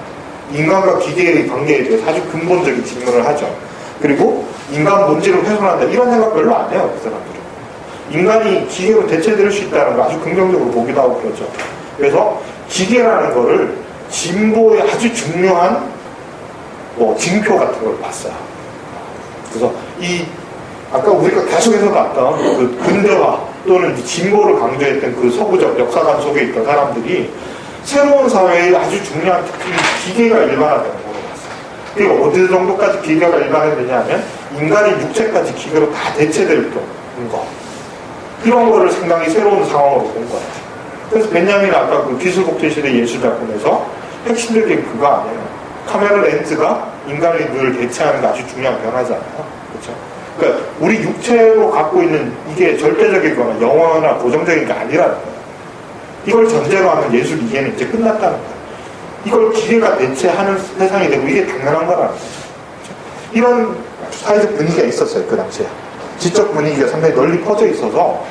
인간과 기계의 관계에 대해서 아주 근본적인 질문을 하죠. 그리고 인간 본질을 훼손한다. 이런 생각 별로 안 해요, 그 사람들은. 인간이 기계로 대체될 수 있다는 걸 아주 긍정적으로 보기도 하고 그러죠. 그래서 기계라는 거를 진보의 아주 중요한 징표 같은 걸 봤어요. 그래서 아까 우리가 계속해서 봤던 그 근대화 또는 진보를 강조했던 그 서구적 역사관 속에 있던 사람들이 새로운 사회의 아주 중요한 특징이 기계가 일반화되는 걸 봤어요. 그리고 어느 정도까지 기계가 일반화되냐 하면 인간의 육체까지 기계로 다 대체될 거. 이런 거를 상당히 새로운 상황으로 본 거예요. 그래서 벤야민 아까 그 기술복제 시대 예술작품에서 핵심적인 그거 아니에요. 카메라 렌즈가 인간의 눈을 대체하는 게 아주 중요한 변화잖아요. 그렇죠? 그러니까 우리 육체로 갖고 있는 이게 절대적이거나 영원하나 고정적인 게 아니라는 거예요. 이걸 전제로 하면 예술 이해는 이제 끝났다는 거예요. 이걸 기계가 대체하는 세상이 되고 이게 당연한 거라는 거죠. 그렇죠? 이런 사회적 분위기가 있었어요. 그 당시에. 지적 분위기가 상당히 널리 퍼져 있어서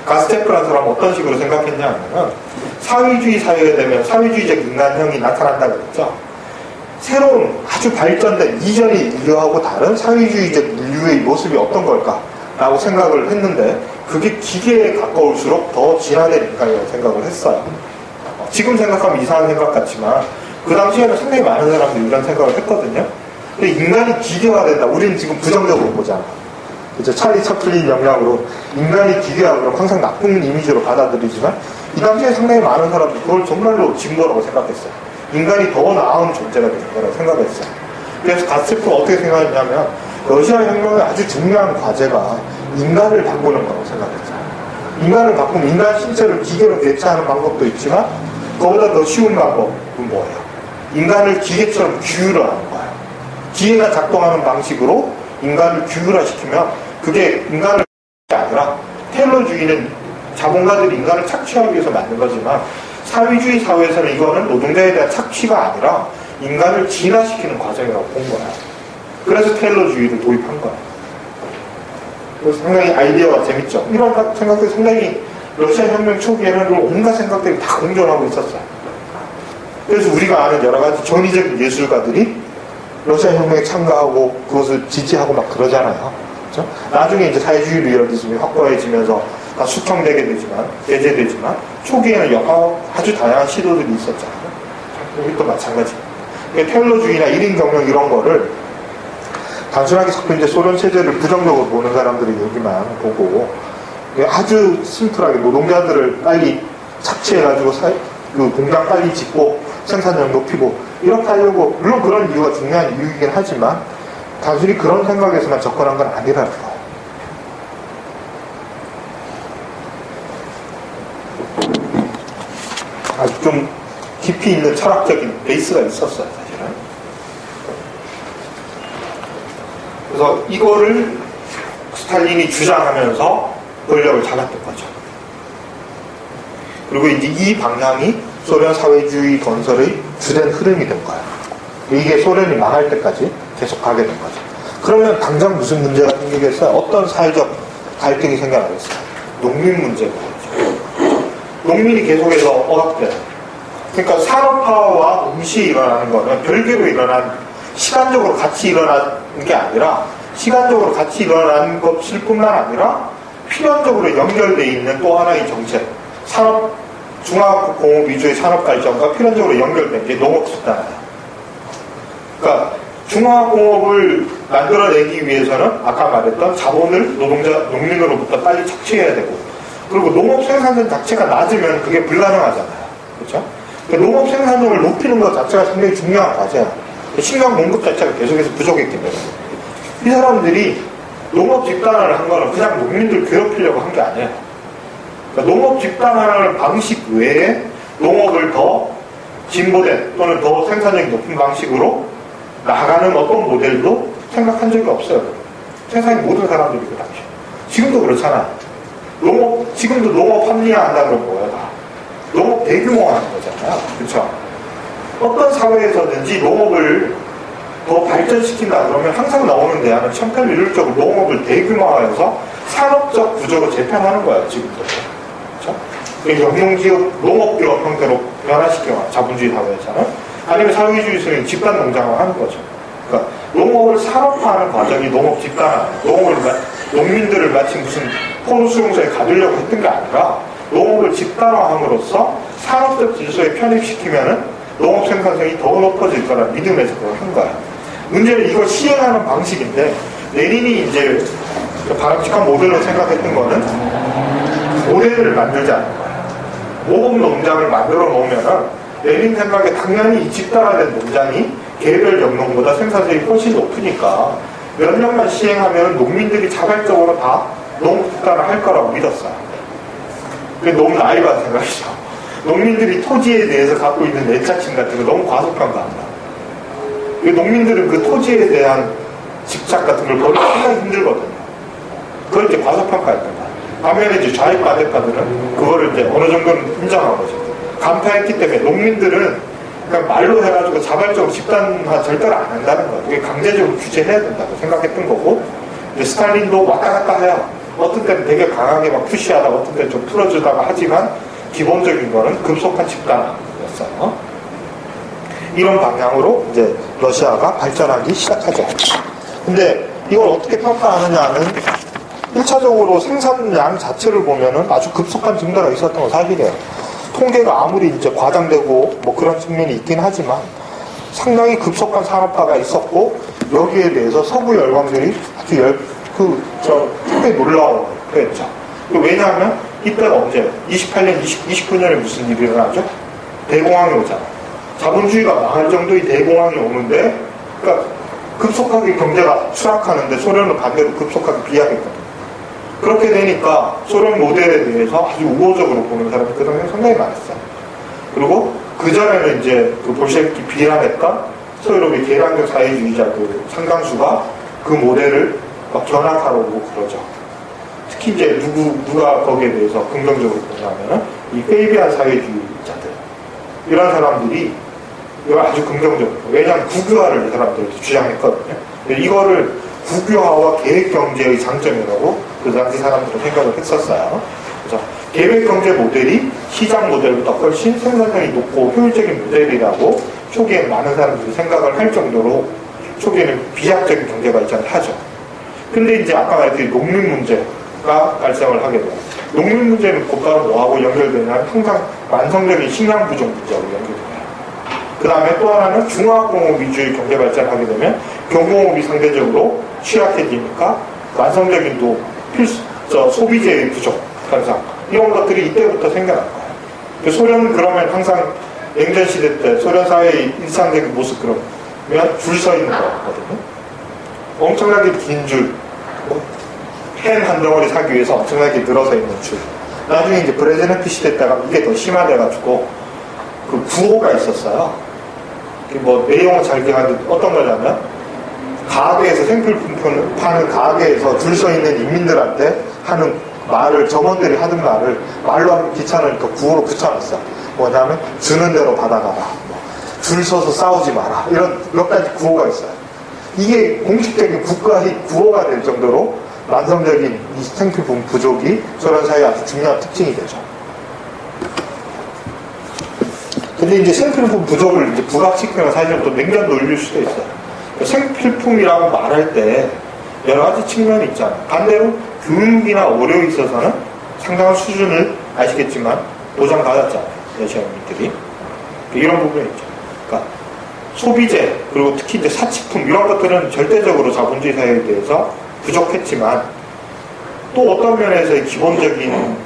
가스테프라는 사람은 어떤 식으로 생각했냐 하면 사회주의 사회가 되면 사회주의적 인간형이 나타난다고 했죠. 새로운 아주 발전된 이전의 인류하고 다른 사회주의적 인류의 모습이 어떤 걸까라고 생각을 했는데 그게 기계에 가까울수록 더 진화된 인간이라고 생각을 했어요. 지금 생각하면 이상한 생각 같지만 그 당시에는 상당히 많은 사람들이 이런 생각을 했거든요. 근데 인간이 기계화된다. 우리는 지금 부정적으로 보잖아. 그렇죠? 찰리 채플린 영향으로 인간이 기계화하면 항상 나쁜 이미지로 받아들이지만 이 당시에 상당히 많은 사람들이 그걸 정말로 진보라고 생각했어요. 인간이 더 나은 존재가 되는 거라고 생각했어요. 그래서 가스테프가 어떻게 생각했냐면 러시아 혁명의 아주 중요한 과제가 인간을 바꾸는 거라고 생각했어요. 인간을 바꾸면 인간 신체를 기계로 대체하는 방법도 있지만 그보다 더 쉬운 방법은 뭐예요? 인간을 기계처럼 규율화하는 거예요. 기계가 작동하는 방식으로 인간을 규율화시키면 그게 인간을 아니라 테일러주의는 자본가들이 인간을 착취하기 위해서 만든 거지만 사회주의 사회에서는 이거는 노동자에 대한 착취가 아니라 인간을 진화시키는 과정이라고 본 거야. 그래서 테일러주의를 도입한 거야. 그래서 상당히 아이디어가 재밌죠. 이런 생각들이 상당히 러시아 혁명 초기에는 온갖 생각들이 다 공존하고 있었어요. 그래서 우리가 아는 여러 가지 전위적인 예술가들이 러시아 혁명에 참가하고 그것을 지지하고 막 그러잖아요. 그렇죠? 나중에 이제 사회주의 리얼리즘이 확고해지면서 다 수평되게 되지만, 배제되지만, 초기에는 아주 다양한 시도들이 있었잖아요. 여기 또 마찬가지입니다. 테일러주의나 1인 경영 이런 거를 단순하게 자꾸 이제 소련 체제를 부정적으로 보는 사람들이 여기만 보고 아주 심플하게 노동자들을 빨리 착취해가지고 그 공장 빨리 짓고 생산력 높이고 이렇게 하려고 물론 그런 이유가 중요한 이유이긴 하지만 단순히 그런 생각에서만 접근한 건 아니라는 거예요. 아주 좀 깊이 있는 철학적인 베이스가 있었어요, 사실은. 그래서 이거를 스탈린이 주장하면서 권력을 잡았던 거죠. 그리고 이제 이 방향이 소련 사회주의 건설의 주된 흐름이 된 거예요. 이게 소련이 망할 때까지 계속 가게 된 거죠. 그러면 당장 무슨 문제가 생기겠어요? 어떤 사회적 갈등이 생겨나겠어요? 농민 문제가 그렇죠. 농민이 계속해서 억압돼요. 그러니까 산업화와 동시에 일어나는 거는 별개로 일어난 시간적으로 같이 일어나는 게 아니라 시간적으로 같이 일어나는 것일 뿐만 아니라 필연적으로 연결되어 있는 또 하나의 정책 중화공업 위주의 산업 발전과 필연적으로 연결된 게 농업 집단이에요. 그러니까 중화공업을 만들어내기 위해서는 아까 말했던 자본을 농민으로부터 빨리 착취해야 되고 그리고 농업 생산성 자체가 낮으면 그게 불가능하잖아요. 그렇죠? 그러니까 농업 생산성을 높이는 것 자체가 상당히 중요한 과제야. 식량 공급 자체가 계속해서 부족했기 때문에 이 사람들이 농업 집단화를 한 거는 그냥 농민들 괴롭히려고 한 게 아니에요. 그러니까 농업 집단화라는 방식 외에 농업을 더 진보된 또는 더 생산력이 높은 방식으로 나가는 어떤 모델도 생각한 적이 없어요. 세상의 모든 사람들이 그 당시. 지금도 그렇잖아. 지금도 농업 합리화한다는 건 뭐야? 다. 농업 대규모화하는 거잖아요. 그렇죠? 어떤 사회에서든지 농업을 더 발전시킨다 그러면 항상 나오는 대안은 천편일률적으로 농업을 대규모화해서 산업적 구조로 재편하는 거예요. 지금도. 그렇죠? 영농기업, 농업기업 형태로 변화시켜 자본주의 사회에서는 아니면 사회주의에서는 집단 농장을 하는 거죠. 그러니까 농업을 산업화하는 과정이 농업 집단화, 농민들을 마치 무슨 포로 수용소에 가두려고 했던 게 아니라 농업을 집단화함으로써 산업적 질서에 편입시키면은 농업 생산성이 더 높아질 거라는 믿음에서 그걸 한 거야. 문제는 이걸 시행하는 방식인데, 레닌이 이제 바람직한 모델로 생각했던 거는 모델을 만들자는 거야. 모범 농장을 만들어 놓으면은 레닌 생각에 당연히 이 집단화된 농장이 개별 영농보다 생산성이 훨씬 높으니까 몇 년만 시행하면 농민들이 자발적으로 다 농업 집단을 할 거라고 믿었어요. 그게 너무 나이브한 생각이죠. 농민들이 토지에 대해서 갖고 있는 애착심 같은 거 너무 과소평가한다. 농민들은 그 토지에 대한 집착 같은 걸 버리기 상당히 힘들거든요. 그걸 이제 과소평가했던 거야. 반면에 이제 좌익 반대파들은 그거를 이제 어느 정도는 인정한 거죠. 간파했기 때문에 농민들은 그냥 말로 해가지고 자발적으로 집단화 절대로 안 한다는 거예요. 그게 강제적으로 규제해야 된다고 생각했던 거고, 이제 스탈린도 왔다 갔다 해요. 어떤 때는 되게 강하게 막 푸시하다가 어떤 때는 좀 풀어주다가 하지만 기본적인 거는 급속한 집단화였어요. 이런 방향으로 이제 러시아가 발전하기 시작하죠. 근데 이걸 어떻게 평가하느냐는 1차적으로 생산량 자체를 보면은 아주 급속한 증가가 있었던 건 사실이에요. 통계가 아무리 이제 과장되고 뭐 그런 측면이 있긴 하지만 상당히 급속한 산업화가 있었고, 여기에 대해서 서구 열강들이 아주 상당히 놀라운 거였죠. 왜냐하면 이때가 언제? 28년, 29년에 무슨 일이 일어나죠? 대공황이 오잖아. 자본주의가 망할 정도의 대공황이 오는데, 그러니까 급속하게 경제가 추락하는데 소련은 반대로 급속하게 비약했거든요. 그렇게 되니까 소련 모델에 대해서 아주 우호적으로 보는 사람이 그 당시에 상당히 많았어요. 그리고 그전에는 이제 그 볼셰비키 비난했던 서유럽의 계량적 사회주의자들 상당수가 그 모델을 막 견학하러 오고 그러죠. 특히 이제 누가 거기에 대해서 긍정적으로 보냐면은 이 페이비안 사회주의자들. 이런 사람들이 이걸 아주 긍정적으로. 왜냐하면 국유화를 이 사람들이 주장했거든요. 이거를 국유화와 계획경제의 장점이라고 그 당시 사람들은 생각을 했었어요. 그래서 계획경제 모델이 시장 모델보다 훨씬 생산성이 높고 효율적인 모델이라고 초기에 많은 사람들이 생각을 할 정도로 초기에는 비약적인 경제 발전을 하죠. 근데 이제 아까 말했듯이 농민 문제가 발생을 하게 돼요. 농민 문제는 곧바로 뭐하고 연결되냐면 항상 만성적인 식량 부족 문제하고 연결돼요. 그 다음에 또 하나는 중화공업 위주의 경제 발전을 하게 되면 경공업이 상대적으로 취약해지니까 만성적인 또 소비재의 부족 현상, 이런 것들이 이때부터 생겨날 거예요. 소련은 그러면 항상 냉전시대 때 소련 사회의 일상적인 모습 그러면 줄 서 있는 거거든요. 엄청나게 긴 줄, 펜 한 덩어리 사기 위해서 엄청나게 늘어서 있는 줄. 나중에 이제 브레즈네프 시대 때가 이게 더 심화돼가지고 그 구호가 있었어요. 뭐 내용은 잘 기억하는데 어떤 거냐면, 가게에서 생필품 파는 가게에서 줄 서 있는 인민들한테 하는 말을, 점원들이 하는 말을 말로 하면 귀찮으니까 구호로 붙여놨어. 뭐냐면 주는 대로 받아가라, 줄 서서 싸우지 마라, 이런 몇 가지 구호가 있어요. 이게 공식적인 국가의 구호가 될 정도로 만성적인 이 생필품 부족이 소련 사회의 아주 중요한 특징이 되죠. 근데 이제 생필품 부족을 이제 부각시키면 사실은 또 냉전 놀릴 수도 있어요. 생필품이라고 말할 때 여러 가지 측면이 있잖아요. 반대로 교육이나 의료에 있어서는 상당한 수준을 아시겠지만 보장받았잖아요. 러시아민들이. 이런 부분이 있죠. 그러니까 소비재, 그리고 특히 이제 사치품, 이런 것들은 절대적으로 자본주의 사회에 대해서 부족했지만, 또 어떤 면에서의 기본적인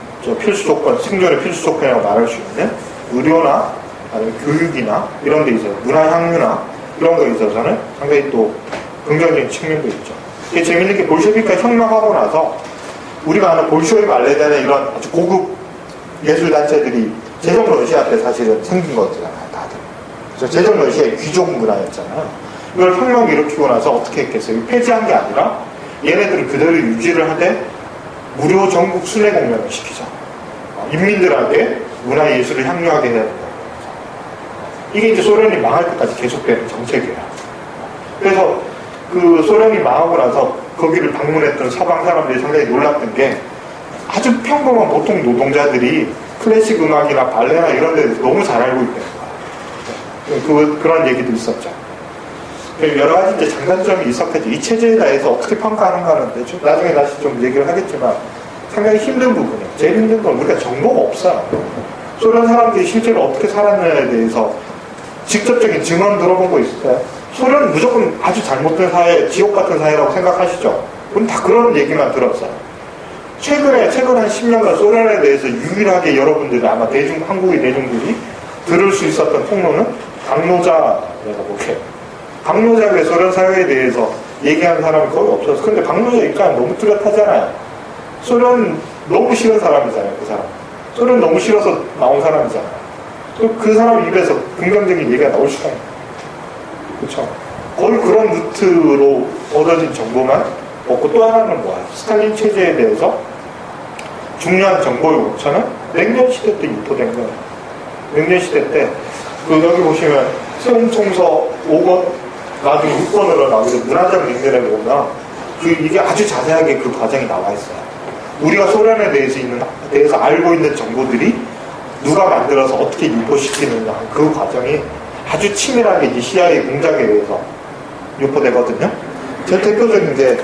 필수 조건, 생존의 필수 조건이라고 말할 수 있는 의료나 아니면 교육이나 이런 데 있어서, 문화향유나 이런 거에 있어서는 상당히 또 긍정적인 측면도 있죠. 이게 재밌는 게 볼셰비크가 혁명하고 나서 우리가 아는 볼쇼이 발레단의 이런 아주 고급 예술단체들이 제정 러시아 때 사실은 생긴 거잖아요, 다들. 그래서 제정 러시아의 귀족 문화였잖아요. 이걸 혁명 일으키고 나서 어떻게 했겠어요? 폐지한 게 아니라 얘네들은 그대로 유지를 하되 무료 전국 순회 공연을 시키자. 인민들에게 문화예술을 향유하게 해야 된다. 이게 이제 소련이 망할 때까지 계속되는 정책이에요. 그래서 그 소련이 망하고 나서 거기를 방문했던 서방 사람들이 상당히 놀랐던 게, 아주 평범한 보통 노동자들이 클래식 음악이나 발레나 이런 데서 너무 잘 알고 있다는 거예요. 그런 얘기도 있었죠. 여러 가지 이제 장단점이 있었겠죠. 이 체제에 대해서 어떻게 평가하는가는 나중에 다시 좀 얘기를 하겠지만, 상당히 힘든 부분이에요. 제일 힘든 건 우리가 정보가 없어요. 소련 사람들이 실제로 어떻게 살았느냐에 대해서 직접적인 증언 들어본 거 있을까요? 소련은 무조건 아주 잘못된 사회, 지옥 같은 사회라고 생각하시죠? 우리는 다 그런 얘기만 들었어요. 최근 한 10년간 소련에 대해서 유일하게 여러분들이 아마 한국의 대중들이 들을 수 있었던 통로는 박노자라고 볼게요. 박노자의 소련 사회에 대해서 얘기하는 사람이 거의 없었어요. 근데 박노자 입장은 너무 뚜렷하잖아요. 소련 너무 싫은 사람이잖아요, 그 사람. 소련 너무 싫어서 나온 사람이잖아요. 그 사람 입에서 긍정적인 얘기가 나올 수가 있어요. 그렇죠? 거의 그런 루트로 얻어진 정보만 얻고, 또 하나는 뭐야? 스탈린 체제에 대해서 중요한 정보의 원천은 냉전 시대 때 유포된 거예요. 냉전 시대 때, 여기 보시면 세움총서 5권, 나중에 6권으로 나오죠. 문화적 냉전에 보면 이게 아주 자세하게 그 과정이 나와 있어요. 우리가 소련에 대해서 알고 있는 정보들이 누가 만들어서 어떻게 유포시키느냐, 그 과정이 아주 치밀하게 이 CIA 공작에 의해서 유포되거든요. 제일 대표적인 게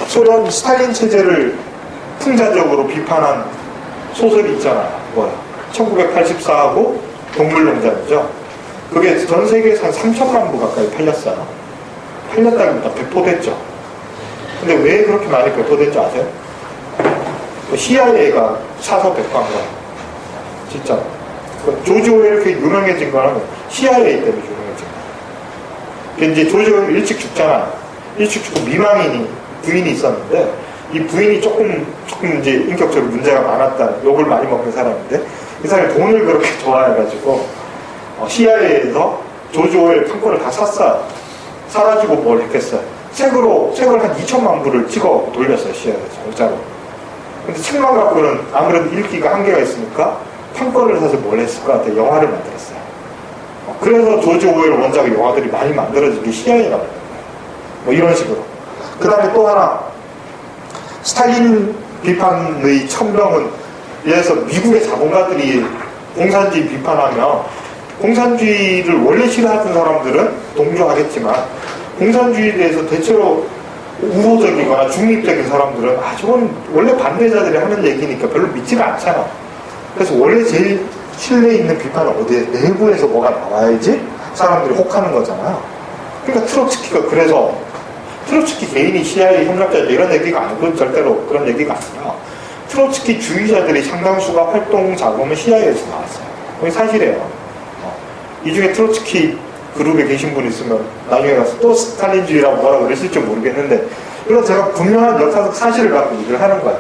소련 스탈린 체제를 풍자적으로 비판한 소설이 있잖아요. 뭐야? 1984하고 동물농장이죠. 그게 전 세계에서 한 3천만 부 가까이 팔렸어요. 팔렸다기보다 배포됐죠. 근데 왜 그렇게 많이 배포된지 아세요? CIA가 사서 배포한 거예요. 진짜. 조지 오웰 이렇게 유명해진 거는 CIA 때문에 유명해진 거예요. 이제 조지 오웰 일찍 죽잖아요. 일찍 죽고 미망인이, 부인이 있었는데, 이 부인이 조금 이제 인격적으로 문제가 많았다, 욕을 많이 먹는 사람인데, 이 사람이 돈을 그렇게 좋아해가지고, CIA에서 조지 오웰 판권을 다 샀어요. 사가지고 뭘 했겠어요? 책을 한 2천만 부를 찍어 돌렸어요, CIA에서. 공짜로. 근데 책만 갖고는 아무래도 읽기가 한계가 있으니까 판권을 사서 뭘 했을 것 같아요. 영화를 만들었어요. 그래서 조지 오웰 원작의 영화들이 많이 만들어진 게 CIA가 만든 거예요. 뭐 이런 식으로. 그 다음에 또 하나, 스탈린 비판의 천명은, 예를 들어서 미국의 자본가들이 공산주의 비판하면, 공산주의를 원래 싫어하던 사람들은 동조하겠지만, 공산주의에 대해서 대체로 우호적이거나 중립적인 사람들은 저건 원래 반대자들이 하는 얘기니까 별로 믿지가 않잖아. 그래서 원래 제일 신뢰 있는 비판은 어디에? 내부에서 뭐가 나와야지 사람들이 혹하는 거잖아요. 그러니까 트로츠키가, 그래서 트로츠키 개인이 CIA 협력자 이런 얘기가 아니고, 절대로 그런 얘기가 아니라 트로츠키 주의자들이 상당수가 활동 자금은 CIA에서 나왔어요. 그게 사실이에요. 이 중에 트로츠키 그룹에 계신 분 있으면 나중에 가서 또 스탈린주의라고 뭐라고 그랬을지 모르겠는데, 그래서 제가 분명한 역사적 사실을 갖고 얘기를 하는 거예요.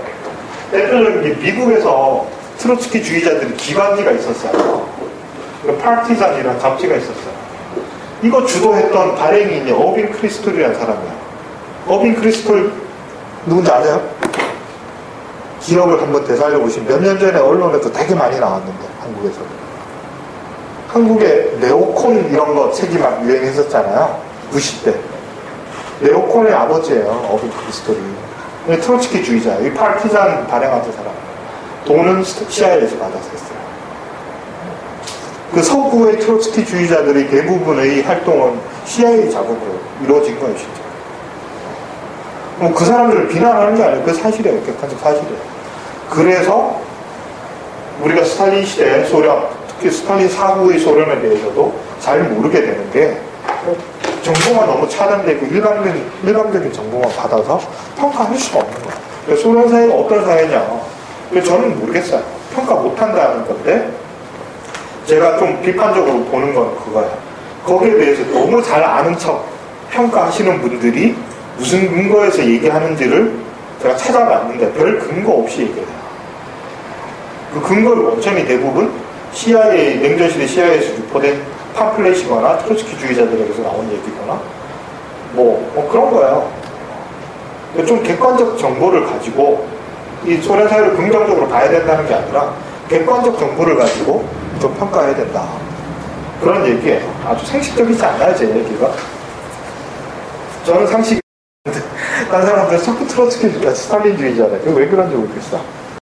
대표적인 게 미국에서 트로츠키 주의자들이 기관지가 있었어요. 파티잔이라는 잡지가 있었어요. 이거 주도했던 발행인이 어빈 크리스톨이라는 사람이에요. 어빈 크리스톨 누군지 아세요? 기억을 한번 되살려보시면 몇 년 전에 언론에도 되게 많이 나왔는데, 한국에서. 한국에 네오콘 이런 거 책이 막 유행했었잖아요. 90대. 네오콘의 아버지예요, 어빈 크리스톨이. 트로츠키 주의자예요. 이 파티잔 발행하던 사람. 돈은 CIA에서 받아서 했어요. 그 서구의 트로츠키 주의자들의 대부분의 활동은 CIA 자금으로 이루어진 거예요, 진짜. 그 사람들을 비난하는 게 아니에요. 그 사실이에요. 객관적 사실이에요. 그래서 우리가 스탈린 시대 소련, 특히 스탈린 사후의 소련에 대해서도 잘 모르게 되는 게, 정보가 너무 차단되고 일반적인 정보만 받아서 평가할 수가 없는 거예요. 소련 사회가 어떤 사회냐, 저는 모르겠어요. 평가 못한다는 건데, 제가 좀 비판적으로 보는 건 그거예요. 거기에 대해서 너무 잘 아는 척 평가하시는 분들이 무슨 근거에서 얘기하는지를 제가 찾아봤는데 별 근거 없이 얘기해요. 그 근거의 원천이 대부분 CIA, 냉전시대 CIA에서 유포된 팜플렛이거나 트로츠키 주의자들에게서 나온 얘기거나 뭐 그런 거예요. 좀 객관적 정보를 가지고 이 소련 사회를 긍정적으로 봐야 된다는 게 아니라 객관적 정보를 가지고 좀 평가해야 된다. 그런 얘기예요. 아주 상식적이지 않나요, 제 얘기가? 저는 상식이 다른 사람들은 자꾸 트로츠키 스탈린주의자래. 왜 그런지 모르겠어.